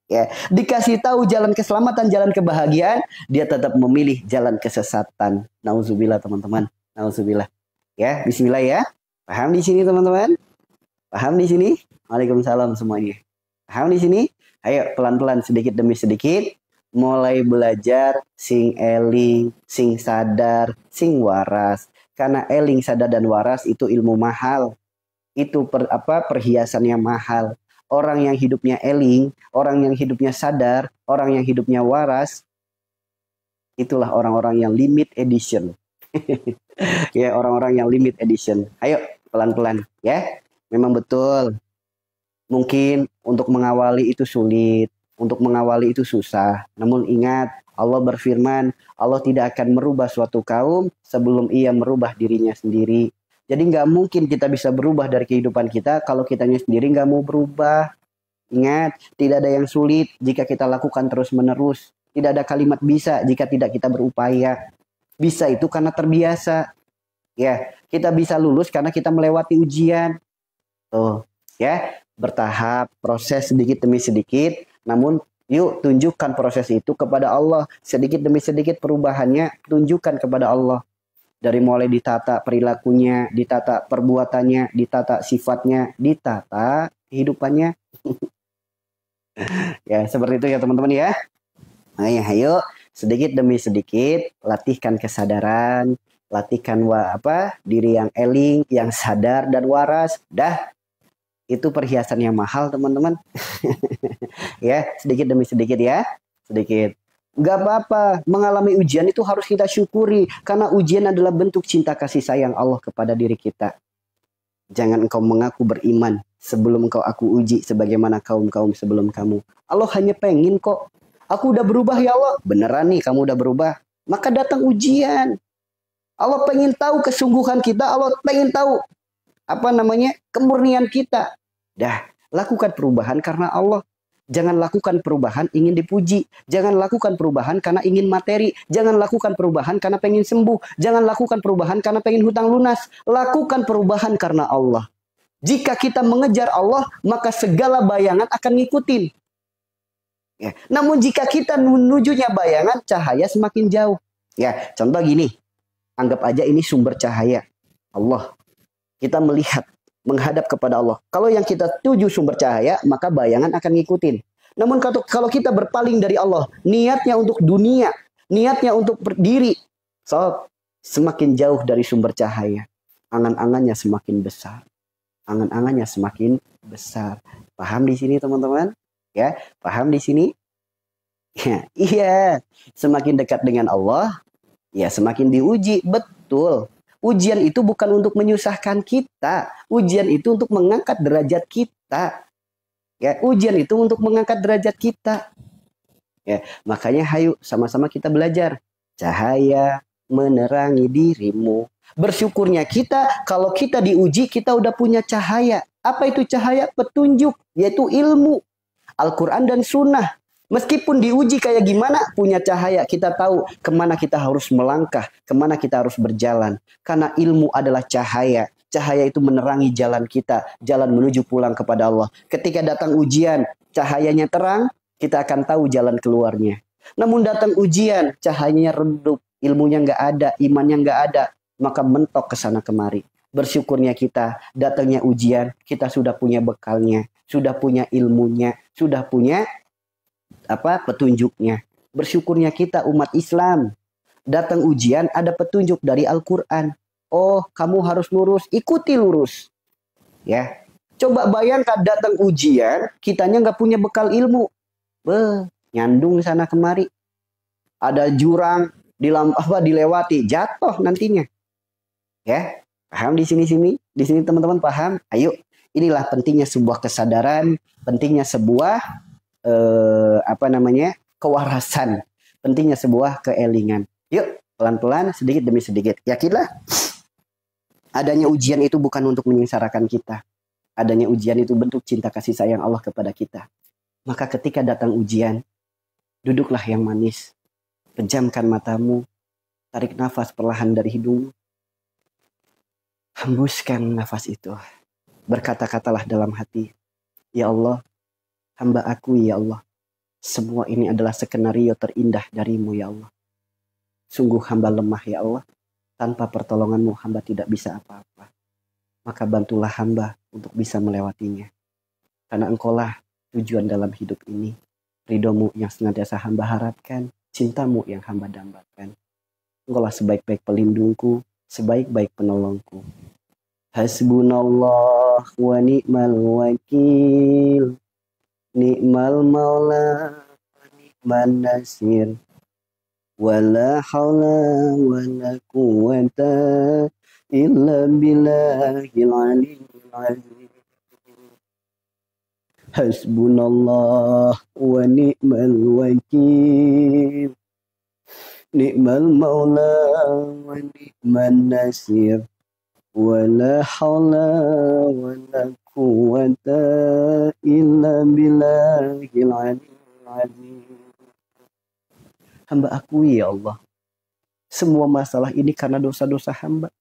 Ya, dikasih tahu jalan keselamatan, jalan kebahagiaan, dia tetap memilih jalan kesesatan. Nauzubillah teman-teman. Nauzubillah. Ya, bismillah ya. Paham di sini teman-teman? Paham di sini? Waalaikumsalam semuanya. Paham di sini? Ayo pelan-pelan sedikit demi sedikit mulai belajar sing eling, sing sadar, sing waras. Karena eling, sadar dan waras itu ilmu mahal. Itu perhiasannya mahal. Orang yang hidupnya eling, orang yang hidupnya sadar, orang yang hidupnya waras, itulah orang-orang yang limit edition. Ya, orang-orang yang limit edition. Ayo pelan-pelan ya. Memang betul. Mungkin untuk mengawali itu sulit, untuk mengawali itu susah. Namun ingat, Allah berfirman, Allah tidak akan merubah suatu kaum sebelum ia merubah dirinya sendiri. Jadi nggak mungkin kita bisa berubah dari kehidupan kita kalau kitanya sendiri nggak mau berubah. Ingat, tidak ada yang sulit jika kita lakukan terus-menerus. Tidak ada kalimat bisa jika tidak kita berupaya. Bisa itu karena terbiasa. Ya, kita bisa lulus karena kita melewati ujian. Tuh, ya, bertahap, proses sedikit demi sedikit. Namun, yuk tunjukkan proses itu kepada Allah. Sedikit demi sedikit perubahannya, tunjukkan kepada Allah. Dari mulai ditata perilakunya, ditata perbuatannya, ditata sifatnya, ditata kehidupannya. Ya, seperti itu ya teman-teman ya. Ayo, sedikit demi sedikit latihkan kesadaran, latihkan diri yang eling, yang sadar dan waras. Dah, itu perhiasan yang mahal teman-teman. Ya, sedikit demi sedikit ya, sedikit. Gak apa-apa, mengalami ujian itu harus kita syukuri. Karena ujian adalah bentuk cinta kasih sayang Allah kepada diri kita. Jangan engkau mengaku beriman sebelum engkau aku uji sebagaimana kaum-kaum sebelum kamu. Allah hanya pengen kok. Aku udah berubah ya Allah. Beneran nih kamu udah berubah. Maka datang ujian. Allah pengen tahu kesungguhan kita. Allah pengen tahu kemurnian kita. Dah, lakukan perubahan karena Allah. Jangan lakukan perubahan ingin dipuji. Jangan lakukan perubahan karena ingin materi. Jangan lakukan perubahan karena pengen sembuh. Jangan lakukan perubahan karena pengen hutang lunas. Lakukan perubahan karena Allah. Jika kita mengejar Allah, maka segala bayangan akan ngikutin. Ya. Namun jika kita menujunya bayangan, cahaya semakin jauh. Ya, contoh gini. Anggap aja ini sumber cahaya. Allah. Kita melihat, menghadap kepada Allah. Kalau yang kita tuju sumber cahaya, maka bayangan akan ngikutin. Namun kalau kita berpaling dari Allah, niatnya untuk dunia, niatnya untuk berdiri, so, semakin jauh dari sumber cahaya. Angan-angannya semakin besar. Angan-angannya semakin besar. Paham di sini teman-teman? Ya, paham di sini? Ya, iya. Semakin dekat dengan Allah, ya semakin diuji. Betul. Ujian itu bukan untuk menyusahkan kita. Ujian itu untuk mengangkat derajat kita. Ya, ujian itu untuk mengangkat derajat kita. Ya, makanya hayu sama-sama kita belajar. Cahaya menerangi dirimu. Bersyukurnya kita kalau kita diuji kita udah punya cahaya. Apa itu cahaya? Petunjuk, yaitu ilmu. Al-Quran dan Sunnah. Meskipun diuji kayak gimana, punya cahaya. Kita tahu kemana kita harus melangkah, kemana kita harus berjalan. Karena ilmu adalah cahaya. Cahaya itu menerangi jalan kita, jalan menuju pulang kepada Allah. Ketika datang ujian, cahayanya terang, kita akan tahu jalan keluarnya. Namun datang ujian, cahayanya redup, ilmunya nggak ada, imannya nggak ada, maka mentok ke sana kemari. Bersyukurnya kita, datangnya ujian, kita sudah punya bekalnya, sudah punya ilmunya, sudah punya petunjuknya. Bersyukurnya kita umat Islam. Datang ujian ada petunjuk dari Al-Quran. Oh, kamu harus lurus, ikuti lurus. Ya, coba bayangkan datang ujian, kitanya nggak punya bekal ilmu. Nyandung sana kemari. Ada jurang dilewati, jatuh nantinya. Ya, paham di sini? Di sini teman-teman paham? Ayo, inilah pentingnya sebuah kesadaran, pentingnya sebuah kewarasan, pentingnya sebuah keelingan. Yuk, pelan-pelan, sedikit demi sedikit. Yakinlah, adanya ujian itu bukan untuk menyengsarakan kita. Adanya ujian itu bentuk cinta kasih sayang Allah kepada kita. Maka ketika datang ujian, duduklah yang manis. Pejamkan matamu, tarik nafas perlahan dari hidungmu. Hembuskan nafas itu. Berkata-katalah dalam hati, ya Allah, hamba aku ya Allah. Semua ini adalah skenario terindah darimu ya Allah. Sungguh hamba lemah ya Allah. Tanpa pertolonganmu hamba tidak bisa apa-apa. Maka bantulah hamba untuk bisa melewatinya. Karena engkaulah tujuan dalam hidup ini. Ridhomu yang senantiasa hamba harapkan. Cintamu yang hamba dambakan. Engkaulah sebaik-baik pelindungku. Sebaik-baik penolongku. Hasbunallah wa ni'mal wakil. Ni'mal maula wa ni'man nasir. Wala hawla wala quwata illa billahil aliyyil azim. Hasbunallah wa ni'mal wakil. Ni'mal maula wa ni'man nasir. Wala hawla wala quwata illa billahil aliyyil azim. Hamba akui ya Allah. Semua masalah ini karena dosa-dosa hamba.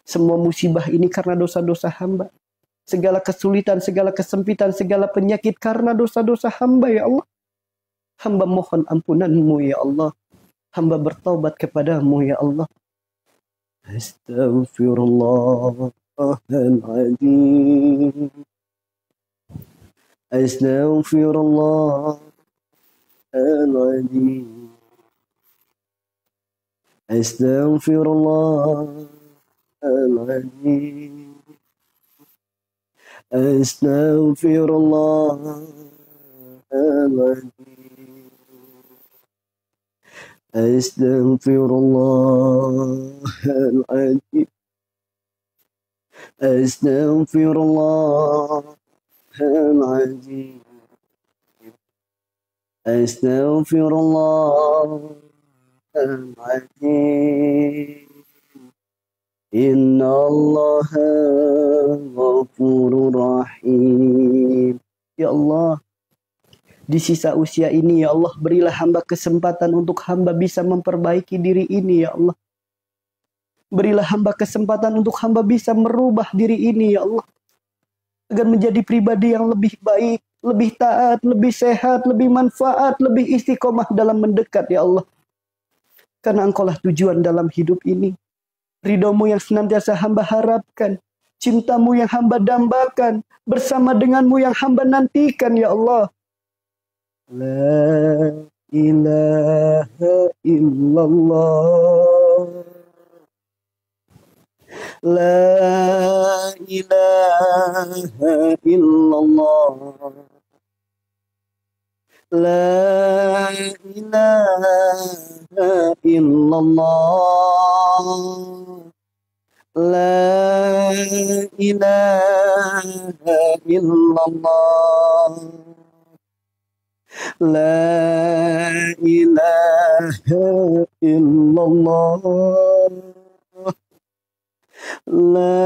Semua musibah ini karena dosa-dosa hamba. Segala kesulitan, segala kesempitan, segala penyakit karena dosa-dosa hamba ya Allah. Hamba mohon ampunanmu ya Allah. Hamba bertaubat kepadamu ya Allah. Astaghfirullahaladzim. Astaghfirullahaladzim. Astaghfirullahaladzim. Astaghfirullahaladzim. Astaghfirullahaladzim. Astaghfirullahaladzim. Astaghfirullahaladzim. Innallaha ghafurur rahim. Ya Allah, di sisa usia ini ya Allah, berilah hamba kesempatan untuk hamba bisa memperbaiki diri ini ya Allah. Berilah hamba kesempatan untuk hamba bisa merubah diri ini ya Allah. Agar menjadi pribadi yang lebih baik, lebih taat, lebih sehat, lebih manfaat, lebih istiqomah dalam mendekat ya Allah. Karena Engkaulah tujuan dalam hidup ini. Ridhomu yang senantiasa hamba harapkan. Cintamu yang hamba dambakan. Bersama denganmu yang hamba nantikan ya Allah. La ilaha illallah. La ilaha illallah. La ilaha illallah. La ilaha illallah. La ilaha illallah. La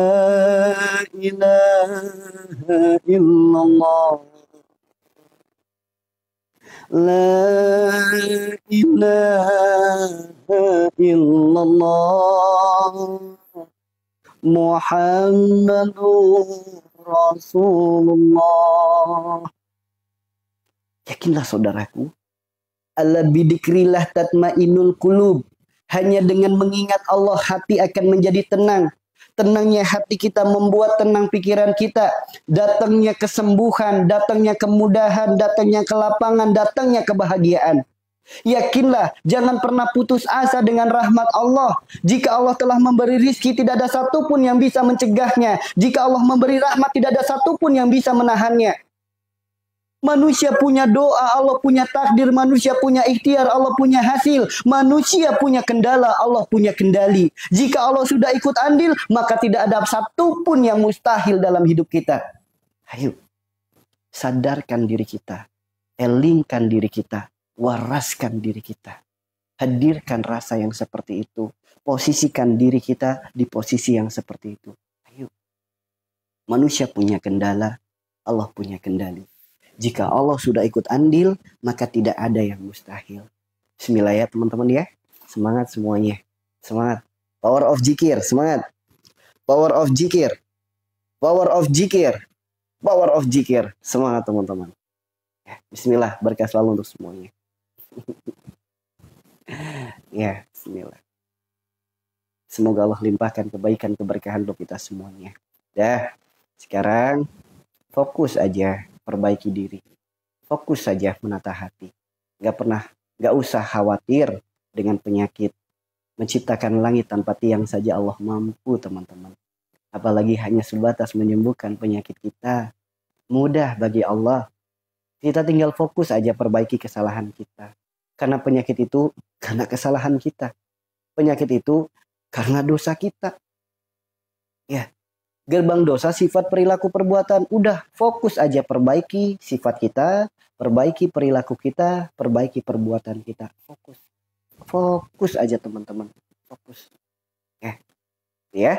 ilaha illallah. La ilaha illallah. Muhammadur Rasulullah. Yakinlah saudaraku, ala bidikrillah tatmainul qulub. Hanya dengan mengingat Allah hati akan menjadi tenang. Tenangnya hati kita membuat tenang pikiran kita. Datangnya kesembuhan, datangnya kemudahan, datangnya kelapangan, datangnya kebahagiaan. Yakinlah, jangan pernah putus asa dengan rahmat Allah. Jika Allah telah memberi rizki, tidak ada satupun yang bisa mencegahnya. Jika Allah memberi rahmat, tidak ada satupun yang bisa menahannya. Manusia punya doa, Allah punya takdir. Manusia punya ikhtiar, Allah punya hasil. Manusia punya kendala, Allah punya kendali. Jika Allah sudah ikut andil, maka tidak ada satupun yang mustahil dalam hidup kita. Ayo, sadarkan diri kita. Elingkan diri kita. Waraskan diri kita. Hadirkan rasa yang seperti itu. Posisikan diri kita di posisi yang seperti itu. Ayo. Manusia punya kendala, Allah punya kendali. Jika Allah sudah ikut andil, maka tidak ada yang mustahil. Bismillah ya teman-teman ya. Semangat semuanya. Semangat. Power of zikir. Semangat. Power of zikir. Power of zikir. Power of zikir. Semangat teman-teman. Ya, bismillah. Berkah selalu untuk semuanya. Ya, bismillah. Semoga Allah limpahkan kebaikan, keberkahan untuk kita semuanya. Dah, sekarang fokus aja. Perbaiki diri. Fokus saja menata hati. Gak usah khawatir dengan penyakit. Menciptakan langit tanpa tiang saja Allah mampu teman-teman. Apalagi hanya sebatas menyembuhkan penyakit kita. Mudah bagi Allah. Kita tinggal fokus aja perbaiki kesalahan kita. Karena penyakit itu karena kesalahan kita. Penyakit itu karena dosa kita. Ya. Gerbang dosa, sifat, perilaku, perbuatan. Udah, fokus aja perbaiki sifat kita, perbaiki perilaku kita, perbaiki perbuatan kita. Fokus. Fokus aja teman-teman. Fokus. Ya.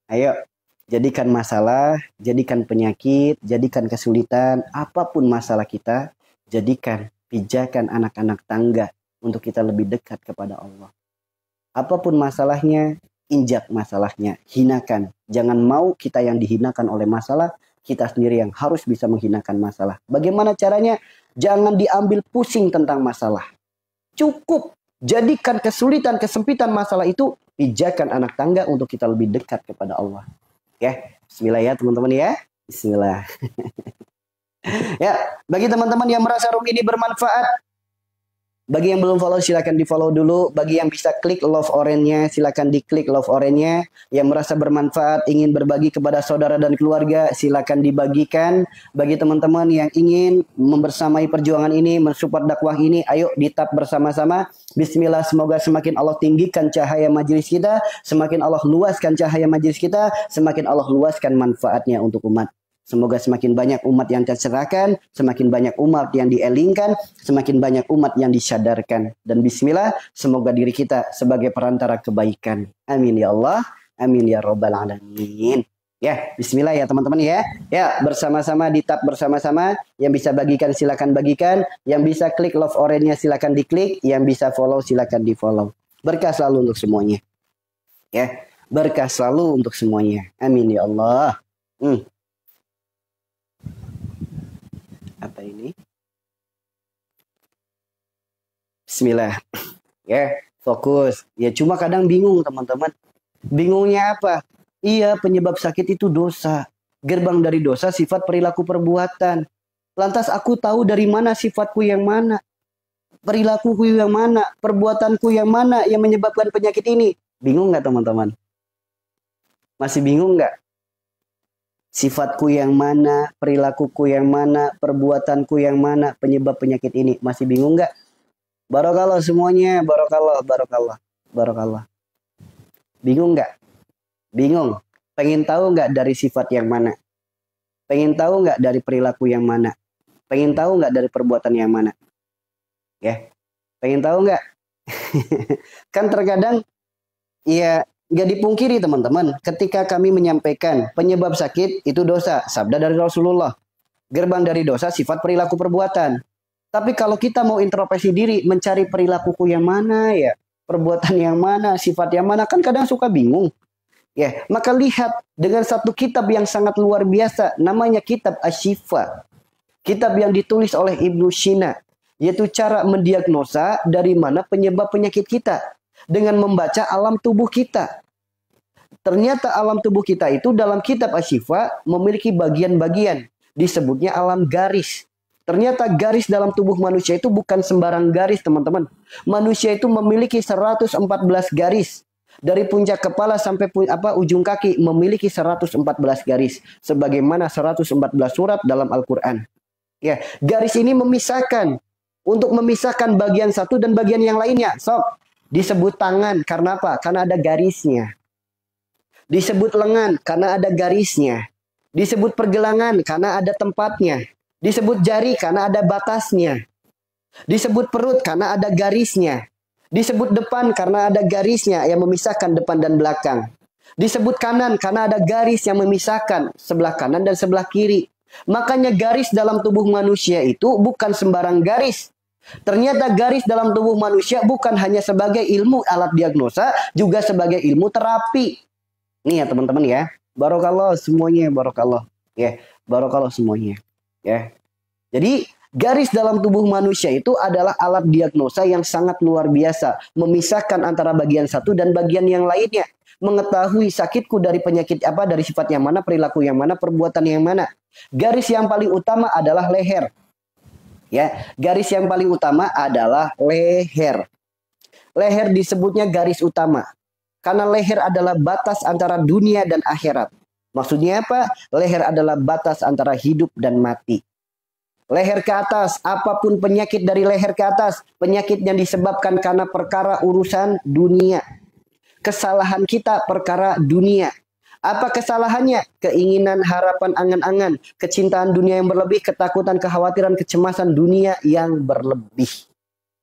Ayo, jadikan masalah, jadikan penyakit, jadikan kesulitan, apapun masalah kita, jadikan pijakan anak-anak tangga untuk kita lebih dekat kepada Allah. Apapun masalahnya, injak masalahnya, hinakan. Jangan mau kita yang dihinakan oleh masalah, kita sendiri yang harus bisa menghinakan masalah. Bagaimana caranya? Jangan diambil pusing tentang masalah. Cukup jadikan kesulitan, kesempitan masalah itu pijakan anak tangga untuk kita lebih dekat kepada Allah. Ya, bismillah ya teman-teman ya. Bismillah. Ya, bagi teman-teman yang merasa room ini bermanfaat, bagi yang belum follow silakan di follow dulu. Bagi yang bisa klik love orange-nya silakan diklik love orange-nya. Yang merasa bermanfaat ingin berbagi kepada saudara dan keluarga silakan dibagikan. Bagi teman-teman yang ingin membersamai perjuangan ini, mensupport dakwah ini, ayo ditap bersama-sama. Bismillah, semoga semakin Allah tinggikan cahaya majelis kita, semakin Allah luaskan cahaya majelis kita, semakin Allah luaskan manfaatnya untuk umat. Semoga semakin banyak umat yang tercerahkan, semakin banyak umat yang dielingkan, semakin banyak umat yang disadarkan. Dan bismillah, semoga diri kita sebagai perantara kebaikan. Amin ya Allah, amin ya Rabbal Alamin. Ya, bismillah ya teman-teman ya. Ya, bersama-sama di tab bersama-sama. Yang bisa bagikan silakan bagikan. Yang bisa klik love orange-nya silakan diklik. Yang bisa follow silakan di follow. Berkah selalu untuk semuanya. Ya, berkah selalu untuk semuanya. Amin ya Allah. Apa ini? Bismillah. Ya, fokus. Ya, cuma kadang bingung teman-teman. Bingungnya apa? Iya, penyebab sakit itu dosa. Gerbang dari dosa sifat perilaku perbuatan. Lantas aku tahu dari mana sifatku yang mana? Perilakuku yang mana? Perbuatanku yang mana yang menyebabkan penyakit ini? Bingung nggak teman-teman? Masih bingung nggak? Sifatku yang mana? Perilakuku yang mana? Perbuatanku yang mana? Penyebab penyakit ini? Masih bingung nggak? Barokallah semuanya. Barokallah, barokallah, barokallah. Bingung nggak? Bingung? Pengen tahu nggak dari sifat yang mana? Pengen tahu nggak dari perilaku yang mana? Pengen tahu nggak dari perbuatan yang mana? Ya, pengen tahu nggak? Kan terkadang, ya nggak dipungkiri teman-teman, ketika kami menyampaikan penyebab sakit itu dosa, sabda dari Rasulullah. Gerbang dari dosa sifat perilaku perbuatan. Tapi kalau kita mau introspeksi diri, mencari perilakuku yang mana ya, perbuatan yang mana, sifat yang mana, kan kadang suka bingung. Ya, maka lihat dengan satu kitab yang sangat luar biasa, namanya kitab Asy-Syifa. Kitab yang ditulis oleh Ibnu Sina, yaitu cara mendiagnosa dari mana penyebab penyakit kita dengan membaca alam tubuh kita. Ternyata alam tubuh kita itu dalam kitab Asy-Syifa memiliki bagian-bagian, disebutnya alam garis. Ternyata garis dalam tubuh manusia itu bukan sembarang garis, teman-teman. Manusia itu memiliki 114 garis. Dari puncak kepala sampai ujung kaki memiliki 114 garis. Sebagaimana 114 surat dalam Al-Quran. Ya, garis ini memisahkan. Untuk memisahkan bagian satu dan bagian yang lainnya. Sok, disebut tangan. Karena apa? Karena ada garisnya. Disebut lengan karena ada garisnya. Disebut pergelangan karena ada tempatnya. Disebut jari karena ada batasnya. Disebut perut karena ada garisnya. Disebut depan karena ada garisnya yang memisahkan depan dan belakang. Disebut kanan karena ada garis yang memisahkan sebelah kanan dan sebelah kiri. Makanya garis dalam tubuh manusia itu bukan sembarang garis. Ternyata garis dalam tubuh manusia bukan hanya sebagai ilmu alat diagnosa, juga sebagai ilmu terapi. Nih ya teman-teman ya. Barokallah semuanya, barokallah. Ya, barokallah semuanya. Ya. Jadi garis dalam tubuh manusia itu adalah alat diagnosa yang sangat luar biasa. Memisahkan antara bagian satu dan bagian yang lainnya. Mengetahui sakitku dari penyakit apa, dari sifat yang mana, perilaku yang mana, perbuatan yang mana. Garis yang paling utama adalah leher. Ya, garis yang paling utama adalah leher. Leher disebutnya garis utama. Karena leher adalah batas antara dunia dan akhirat. Maksudnya apa? Leher adalah batas antara hidup dan mati. Leher ke atas, apapun penyakit dari leher ke atas, penyakit yang disebabkan karena perkara urusan dunia. Kesalahan kita perkara dunia. Apa kesalahannya? Keinginan, harapan, angan-angan, kecintaan dunia yang berlebih, ketakutan, kekhawatiran, kecemasan dunia yang berlebih.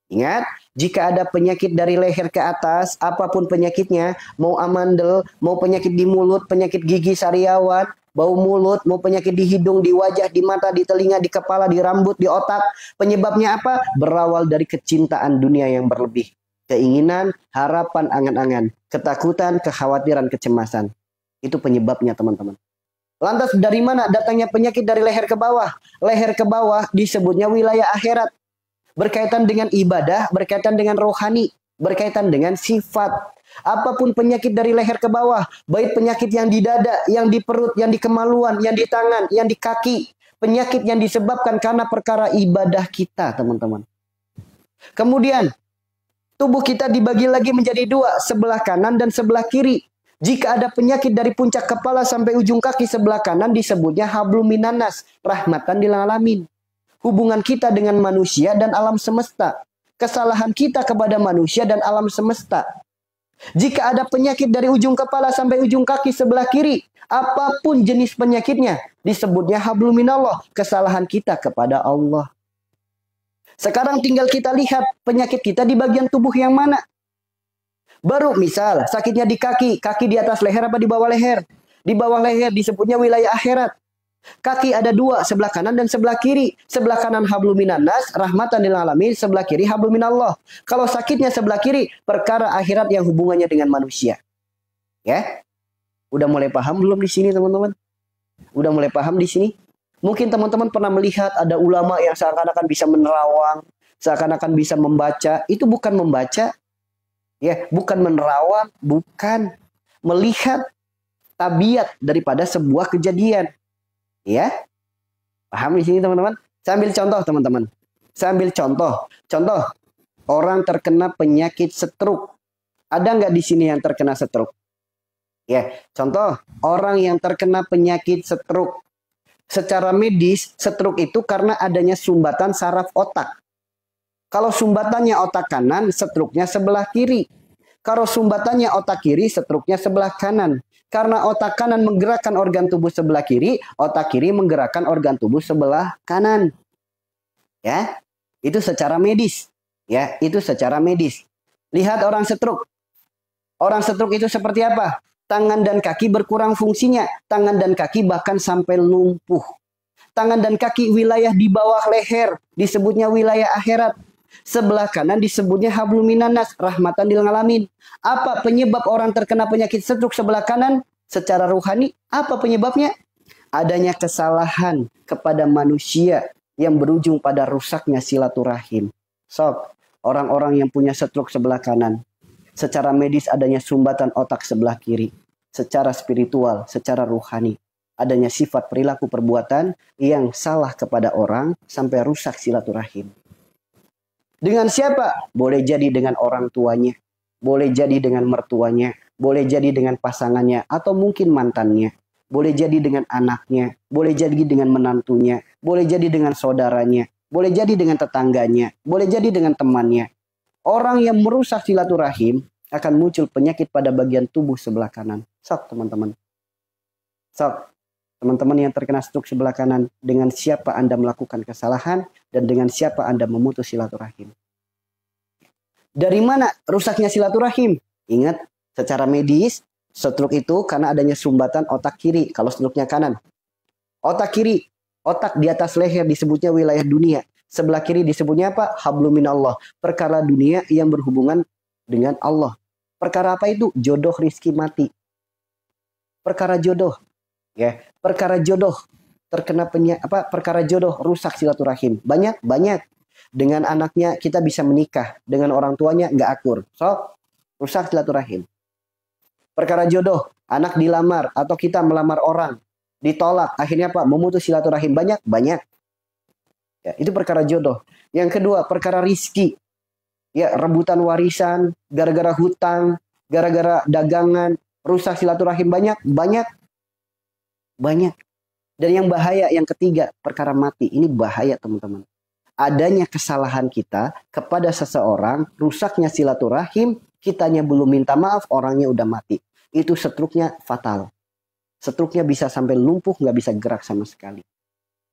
Ingat, jika ada penyakit dari leher ke atas, apapun penyakitnya, mau amandel, mau penyakit di mulut, penyakit gigi sariawan, bau mulut, mau penyakit di hidung, di wajah, di mata, di telinga, di kepala, di rambut, di otak. Penyebabnya apa? Berawal dari kecintaan dunia yang berlebih. Keinginan, harapan, angan-angan, ketakutan, kekhawatiran, kecemasan. Itu penyebabnya teman-teman. Lantas dari mana datangnya penyakit dari leher ke bawah? Leher ke bawah disebutnya wilayah akhirat. Berkaitan dengan ibadah, berkaitan dengan rohani, berkaitan dengan sifat. Apapun penyakit dari leher ke bawah, baik penyakit yang di dada, yang di perut, yang di kemaluan, yang di tangan, yang di kaki. Penyakit yang disebabkan karena perkara ibadah kita, teman-teman. Kemudian, tubuh kita dibagi lagi menjadi dua, sebelah kanan dan sebelah kiri. Jika ada penyakit dari puncak kepala sampai ujung kaki sebelah kanan disebutnya hablum minannas, rahmatan lil alamin. Hubungan kita dengan manusia dan alam semesta. Kesalahan kita kepada manusia dan alam semesta. Jika ada penyakit dari ujung kepala sampai ujung kaki sebelah kiri, apapun jenis penyakitnya, disebutnya hablum minallah, kesalahan kita kepada Allah. Sekarang tinggal kita lihat penyakit kita di bagian tubuh yang mana. Baru misal sakitnya di kaki, kaki di atas leher apa di bawah leher? Di bawah leher disebutnya wilayah akhirat. Kaki ada dua, sebelah kanan dan sebelah kiri. Sebelah kanan hablum minannas, rahmatan lil alamin, sebelah kiri hablum minallah. Kalau sakitnya sebelah kiri, perkara akhirat yang hubungannya dengan manusia. Ya. Udah mulai paham belum di sini, teman-teman? Udah mulai paham di sini? Mungkin teman-teman pernah melihat ada ulama yang seakan-akan bisa menerawang, seakan-akan bisa membaca. Itu bukan membaca. Ya, bukan menerawang, bukan melihat tabiat daripada sebuah kejadian. Ya, paham di sini teman-teman? Saya ambil contoh teman-teman. Saya ambil contoh. Contoh, orang terkena penyakit stroke. Ada nggak di sini yang terkena stroke? Ya, contoh, orang yang terkena penyakit stroke. Secara medis, stroke itu karena adanya sumbatan saraf otak. Kalau sumbatannya otak kanan, stroke-nya sebelah kiri. Kalau sumbatannya otak kiri, stroke-nya sebelah kanan. Karena otak kanan menggerakkan organ tubuh sebelah kiri, otak kiri menggerakkan organ tubuh sebelah kanan. Ya, itu secara medis. Ya, itu secara medis. Lihat orang stroke. Orang stroke itu seperti apa? Tangan dan kaki berkurang fungsinya. Tangan dan kaki bahkan sampai lumpuh. Tangan dan kaki wilayah di bawah leher disebutnya wilayah akhirat. Sebelah kanan disebutnya hablum minannas, rahmatan lil alamin. Apa penyebab orang terkena penyakit stroke sebelah kanan? Secara rohani, apa penyebabnya? Adanya kesalahan kepada manusia yang berujung pada rusaknya silaturahim. Sob, orang-orang yang punya stroke sebelah kanan, secara medis adanya sumbatan otak sebelah kiri. Secara spiritual, secara rohani, adanya sifat perilaku perbuatan yang salah kepada orang sampai rusak silaturahim. Dengan siapa? Boleh jadi dengan orang tuanya, boleh jadi dengan mertuanya, boleh jadi dengan pasangannya, atau mungkin mantannya. Boleh jadi dengan anaknya, boleh jadi dengan menantunya, boleh jadi dengan saudaranya, boleh jadi dengan tetangganya, boleh jadi dengan temannya. Orang yang merusak silaturahim akan muncul penyakit pada bagian tubuh sebelah kanan. Sok teman-teman. Sok. Teman-teman yang terkena stroke sebelah kanan, dengan siapa Anda melakukan kesalahan dan dengan siapa Anda memutus silaturahim. Dari mana rusaknya silaturahim? Ingat, secara medis, stroke itu karena adanya sumbatan otak kiri, kalau stroke-nya kanan. Otak kiri, otak di atas leher disebutnya wilayah dunia. Sebelah kiri disebutnya apa? Hablum minallah, perkara dunia yang berhubungan dengan Allah. Perkara apa itu? Jodoh, rizki, mati. Perkara jodoh. Ya, perkara jodoh terkena perkara jodoh rusak silaturahim. Banyak. Dengan anaknya kita bisa menikah, dengan orang tuanya nggak akur. So, rusak silaturahim. Perkara jodoh, anak dilamar atau kita melamar orang, ditolak, akhirnya apa? Memutus silaturahim. Banyak. Ya, itu perkara jodoh. Yang kedua, perkara rizki. Ya, rebutan warisan, gara-gara hutang, gara-gara dagangan, rusak silaturahim. Banyak. Dan yang bahaya, yang ketiga, perkara mati. Ini bahaya teman-teman. Adanya kesalahan kita kepada seseorang, rusaknya silaturahim, kitanya belum minta maaf, orangnya udah mati. Itu stroke-nya fatal. Stroke-nya bisa sampai lumpuh, nggak bisa gerak sama sekali.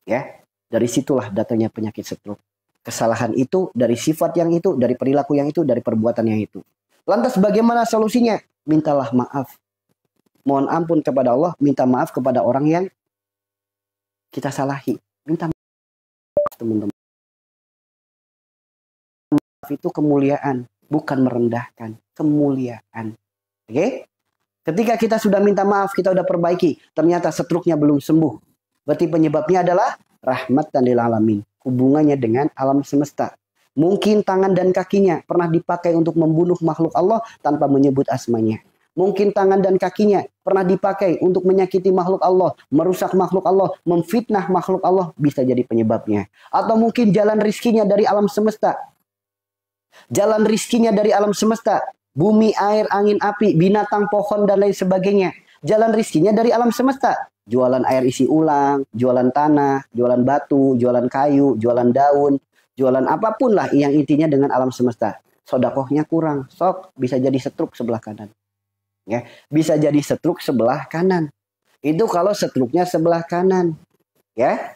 Ya, dari situlah datangnya penyakit stroke. Kesalahan itu, dari sifat yang itu, dari perilaku yang itu, dari perbuatan yang itu. Lantas bagaimana solusinya? Mintalah maaf. Mohon ampun kepada Allah, minta maaf kepada orang yang kita salahi. Minta maaf teman-teman. Maaf itu kemuliaan, bukan merendahkan. Kemuliaan. Oke? Ketika kita sudah minta maaf, kita sudah perbaiki, ternyata stroke-nya belum sembuh. Berarti penyebabnya adalah rahmatan lil alamin. Hubungannya dengan alam semesta. Mungkin tangan dan kakinya pernah dipakai untuk membunuh makhluk Allah tanpa menyebut asmanya. Mungkin tangan dan kakinya pernah dipakai untuk menyakiti makhluk Allah, merusak makhluk Allah, memfitnah makhluk Allah, bisa jadi penyebabnya. Atau mungkin jalan rizkinya dari alam semesta. Jalan rizkinya dari alam semesta. Bumi, air, angin, api, binatang, pohon, dan lain sebagainya. Jalan rizkinya dari alam semesta. Jualan air isi ulang, jualan tanah, jualan batu, jualan kayu, jualan daun, jualan apapun lah yang intinya dengan alam semesta. sodakohnya kurang, sok bisa jadi stroke sebelah kanan. Ya, bisa jadi stroke sebelah kanan. Itu kalau stroke-nya sebelah kanan. Ya.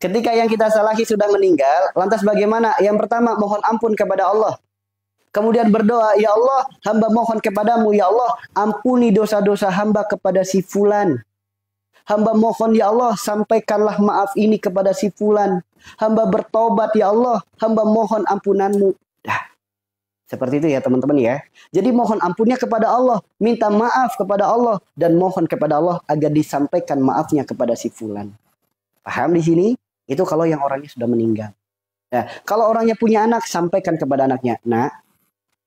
Ketika yang kita salahi sudah meninggal, lantas bagaimana? Yang pertama, mohon ampun kepada Allah. Kemudian berdoa, ya Allah, hamba mohon kepadamu, ya Allah, ampuni dosa-dosa hamba kepada si fulan. Hamba mohon, ya Allah, sampaikanlah maaf ini kepada si fulan. Hamba bertobat, ya Allah, hamba mohon ampunanmu. Dah. Seperti itu ya teman-teman ya. Jadi mohon ampunnya kepada Allah, minta maaf kepada Allah, dan mohon kepada Allah agar disampaikan maafnya kepada si fulan. Paham di sini? Itu kalau yang orangnya sudah meninggal. Nah, kalau orangnya punya anak, sampaikan kepada anaknya. Nah,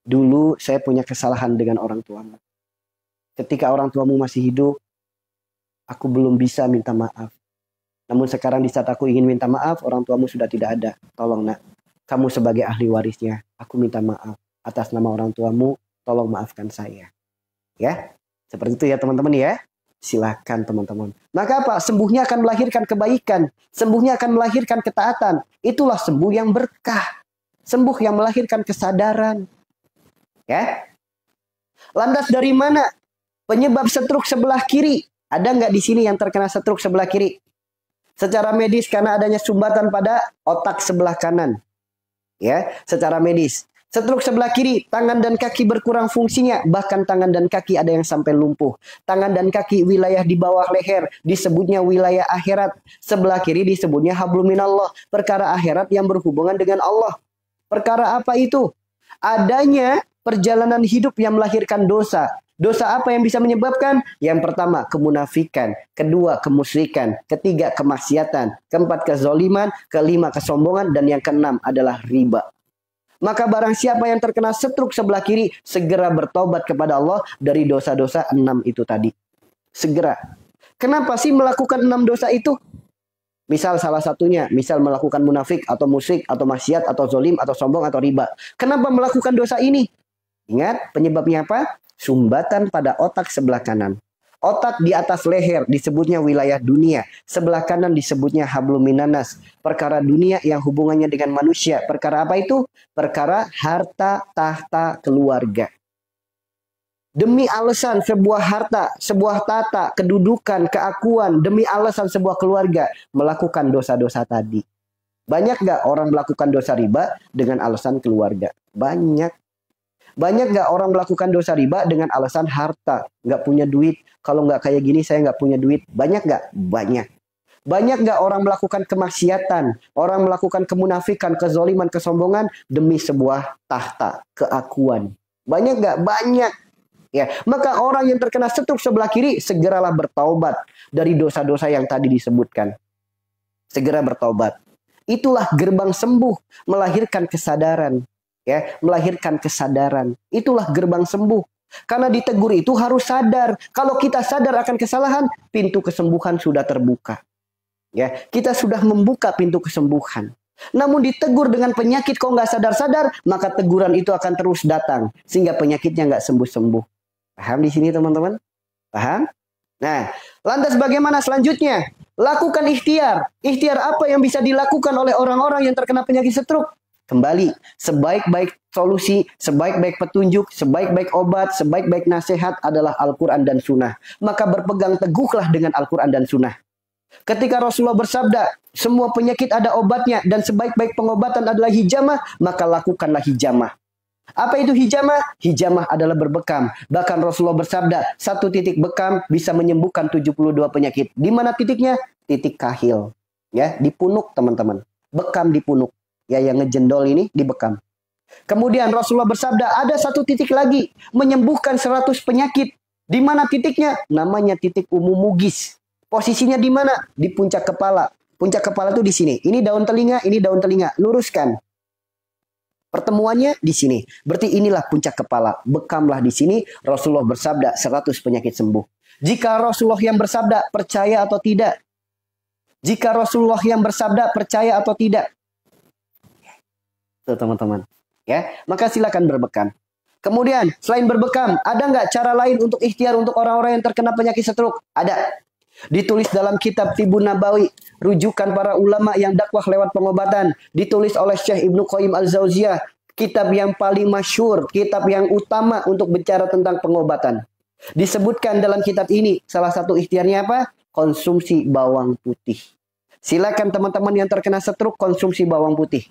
dulu saya punya kesalahan dengan orang tuamu. Ketika orang tuamu masih hidup, aku belum bisa minta maaf. Namun sekarang di saat aku ingin minta maaf, orang tuamu sudah tidak ada. Tolong nak, kamu sebagai ahli warisnya, aku minta maaf. Atas nama orang tuamu, tolong maafkan saya. Ya, seperti itu ya teman-teman ya. Silakan teman-teman. Maka apa? Sembuhnya akan melahirkan kebaikan. Sembuhnya akan melahirkan ketaatan. Itulah sembuh yang berkah. Sembuh yang melahirkan kesadaran. Ya. Lantas dari mana penyebab stroke sebelah kiri? Ada nggak di sini yang terkena stroke sebelah kiri? Secara medis karena adanya sumbatan pada otak sebelah kanan. Ya, secara medis. Stroke sebelah kiri, tangan dan kaki berkurang fungsinya. Bahkan tangan dan kaki ada yang sampai lumpuh. Tangan dan kaki wilayah di bawah leher disebutnya wilayah akhirat. Sebelah kiri disebutnya hablum minallah. Perkara akhirat yang berhubungan dengan Allah. Perkara apa itu? Adanya perjalanan hidup yang melahirkan dosa. Dosa apa yang bisa menyebabkan? Yang pertama, kemunafikan. Kedua, kemusyrikan. Ketiga, kemaksiatan. Keempat, kezoliman. Kelima, kesombongan. Dan yang keenam adalah riba. Maka barang siapa yang terkena stroke sebelah kiri, segera bertobat kepada Allah dari dosa-dosa 6 itu tadi. Segera. Kenapa sih melakukan 6 dosa itu? Misal salah satunya, misal melakukan munafik atau musyrik atau maksiat atau zolim atau sombong atau riba. Kenapa melakukan dosa ini? Ingat penyebabnya apa? Sumbatan pada otak sebelah kanan. Otak di atas leher disebutnya wilayah dunia. Sebelah kanan disebutnya hablum minanas. Perkara dunia yang hubungannya dengan manusia. Perkara apa itu? Perkara harta, tahta, keluarga. Demi alasan sebuah harta, sebuah tata, kedudukan, keakuan, demi alasan sebuah keluarga, melakukan dosa-dosa tadi. Banyak nggak orang melakukan dosa riba dengan alasan keluarga? Banyak. Banyak nggak orang melakukan dosa riba dengan alasan harta? Nggak punya duit. Kalau nggak kayak gini saya nggak punya duit. Banyak nggak? Banyak. Banyak nggak orang melakukan kemaksiatan? Orang melakukan kemunafikan, kezoliman, kesombongan demi sebuah tahta, keakuan. Banyak nggak? Banyak. Ya, maka orang yang terkena stroke sebelah kiri segeralah bertaubat dari dosa-dosa yang tadi disebutkan. Segera bertaubat. Itulah gerbang sembuh, melahirkan kesadaran. Ya, melahirkan kesadaran. Itulah gerbang sembuh. Karena ditegur itu harus sadar. Kalau kita sadar akan kesalahan, pintu kesembuhan sudah terbuka. Ya, kita sudah membuka pintu kesembuhan. Namun ditegur dengan penyakit kok nggak sadar-sadar, maka teguran itu akan terus datang sehingga penyakitnya nggak sembuh-sembuh. Paham di sini teman-teman? Paham? Nah, lantas bagaimana selanjutnya? Lakukan ikhtiar. Ikhtiar apa yang bisa dilakukan oleh orang-orang yang terkena penyakit stroke? Kembali, sebaik-baik solusi, sebaik-baik petunjuk, sebaik-baik obat, sebaik-baik nasihat adalah Al-Quran dan Sunnah. Maka berpegang teguhlah dengan Al-Quran dan Sunnah. Ketika Rasulullah bersabda, semua penyakit ada obatnya dan sebaik-baik pengobatan adalah hijamah, maka lakukanlah hijamah. Apa itu hijamah? Hijamah adalah berbekam. Bahkan Rasulullah bersabda, 1 titik bekam bisa menyembuhkan 72 penyakit. Di mana titiknya? Titik kahil. Ya, di punuk teman-teman. Bekam di punuk. Ya, yang ngejendol ini dibekam. Kemudian Rasulullah bersabda, ada 1 titik lagi menyembuhkan 100 penyakit. Di mana titiknya? Namanya titik umumugis. Posisinya di mana? Di puncak kepala. Puncak kepala itu di sini. Ini daun telinga, ini daun telinga. Luruskan. Pertemuannya di sini. Berarti inilah puncak kepala. Bekamlah di sini. Rasulullah bersabda 100 penyakit sembuh. Jika Rasulullah yang bersabda, percaya atau tidak? Jika Rasulullah yang bersabda, percaya atau tidak? Tuh teman-teman. Ya, maka silakan berbekam. Kemudian, selain berbekam, ada nggak cara lain untuk ikhtiar untuk orang-orang yang terkena penyakit stroke? Ada. Ditulis dalam kitab Tibun Nabawi. rujukan para ulama yang dakwah lewat pengobatan, ditulis oleh Syekh Ibnu Qayyim Al-Jauziyah, kitab yang paling masyhur, kitab yang utama untuk bicara tentang pengobatan. Disebutkan dalam kitab ini, salah satu ikhtiarnya apa? Konsumsi bawang putih. Silakan teman-teman yang terkena stroke konsumsi bawang putih.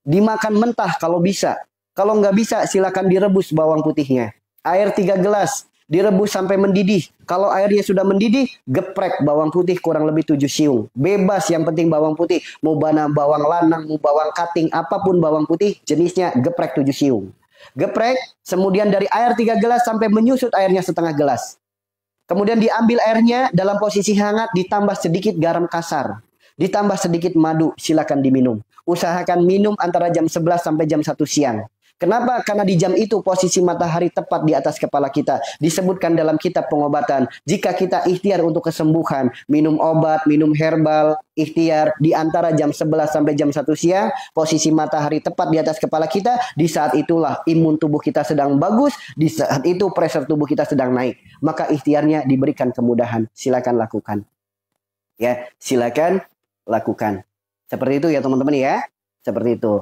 Dimakan mentah kalau bisa. Kalau nggak bisa, silakan direbus bawang putihnya. Air 3 gelas, direbus sampai mendidih. Kalau airnya sudah mendidih, geprek bawang putih kurang lebih 7 siung. Bebas, yang penting bawang putih. Mau bawang lanang, mau bawang kating, apapun bawang putih, jenisnya geprek 7 siung. Geprek, kemudian dari air 3 gelas sampai menyusut airnya setengah gelas. Kemudian diambil airnya dalam posisi hangat, ditambah sedikit garam kasar. Ditambah sedikit madu, silakan diminum. Usahakan minum antara jam 11 sampai jam 1 siang. Kenapa? Karena di jam itu posisi matahari tepat di atas kepala kita. Disebutkan dalam kitab pengobatan. Jika kita ikhtiar untuk kesembuhan, minum obat, minum herbal, ikhtiar di antara jam 11 sampai jam 1 siang, posisi matahari tepat di atas kepala kita, di saat itulah imun tubuh kita sedang bagus, di saat itu pressure tubuh kita sedang naik. Maka ikhtiarnya diberikan kemudahan. Silakan lakukan. Ya, silakan lakukan. Seperti itu ya teman-teman ya. Seperti itu.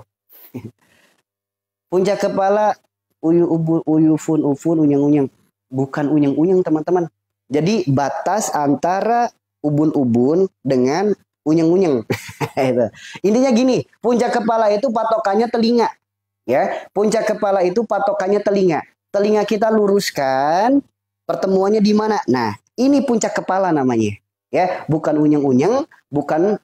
Puncak kepala, uyufun, ufun, unyang-unyang. Bukan unyang-unyang teman-teman. Jadi batas antara ubun-ubun dengan unyang-unyang. Intinya gini, puncak kepala itu patokannya telinga. Ya, puncak kepala itu patokannya telinga. Telinga kita luruskan, pertemuannya di mana? Nah, ini puncak kepala namanya. Ya, bukan unyang-unyang, bukan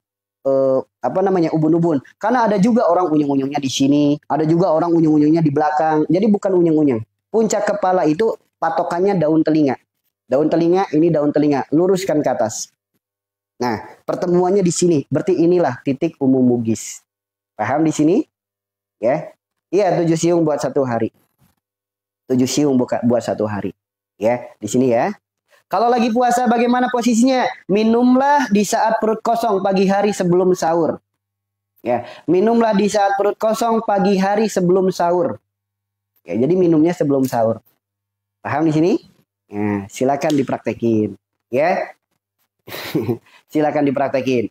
ubun-ubun. Karena ada juga orang unyung-unyungnya di sini, ada juga orang unyung-unyungnya di belakang. Jadi bukan unyung-unyung. Puncak kepala itu patokannya daun telinga. Daun telinga, ini daun telinga, luruskan ke atas. Nah, pertemuannya di sini. Berarti inilah titik umum mugis. Paham di sini? Ya. Iya, 7 siung buat 1 hari. 7 siung buat 1 hari. Ya, di sini ya. Kalau lagi puasa bagaimana posisinya? Minumlah di saat perut kosong pagi hari sebelum sahur. Ya, minumlah di saat perut kosong pagi hari sebelum sahur. Ya, jadi minumnya sebelum sahur. Paham di sini? Ya, silakan dipraktekin. Ya. Silakan dipraktekin.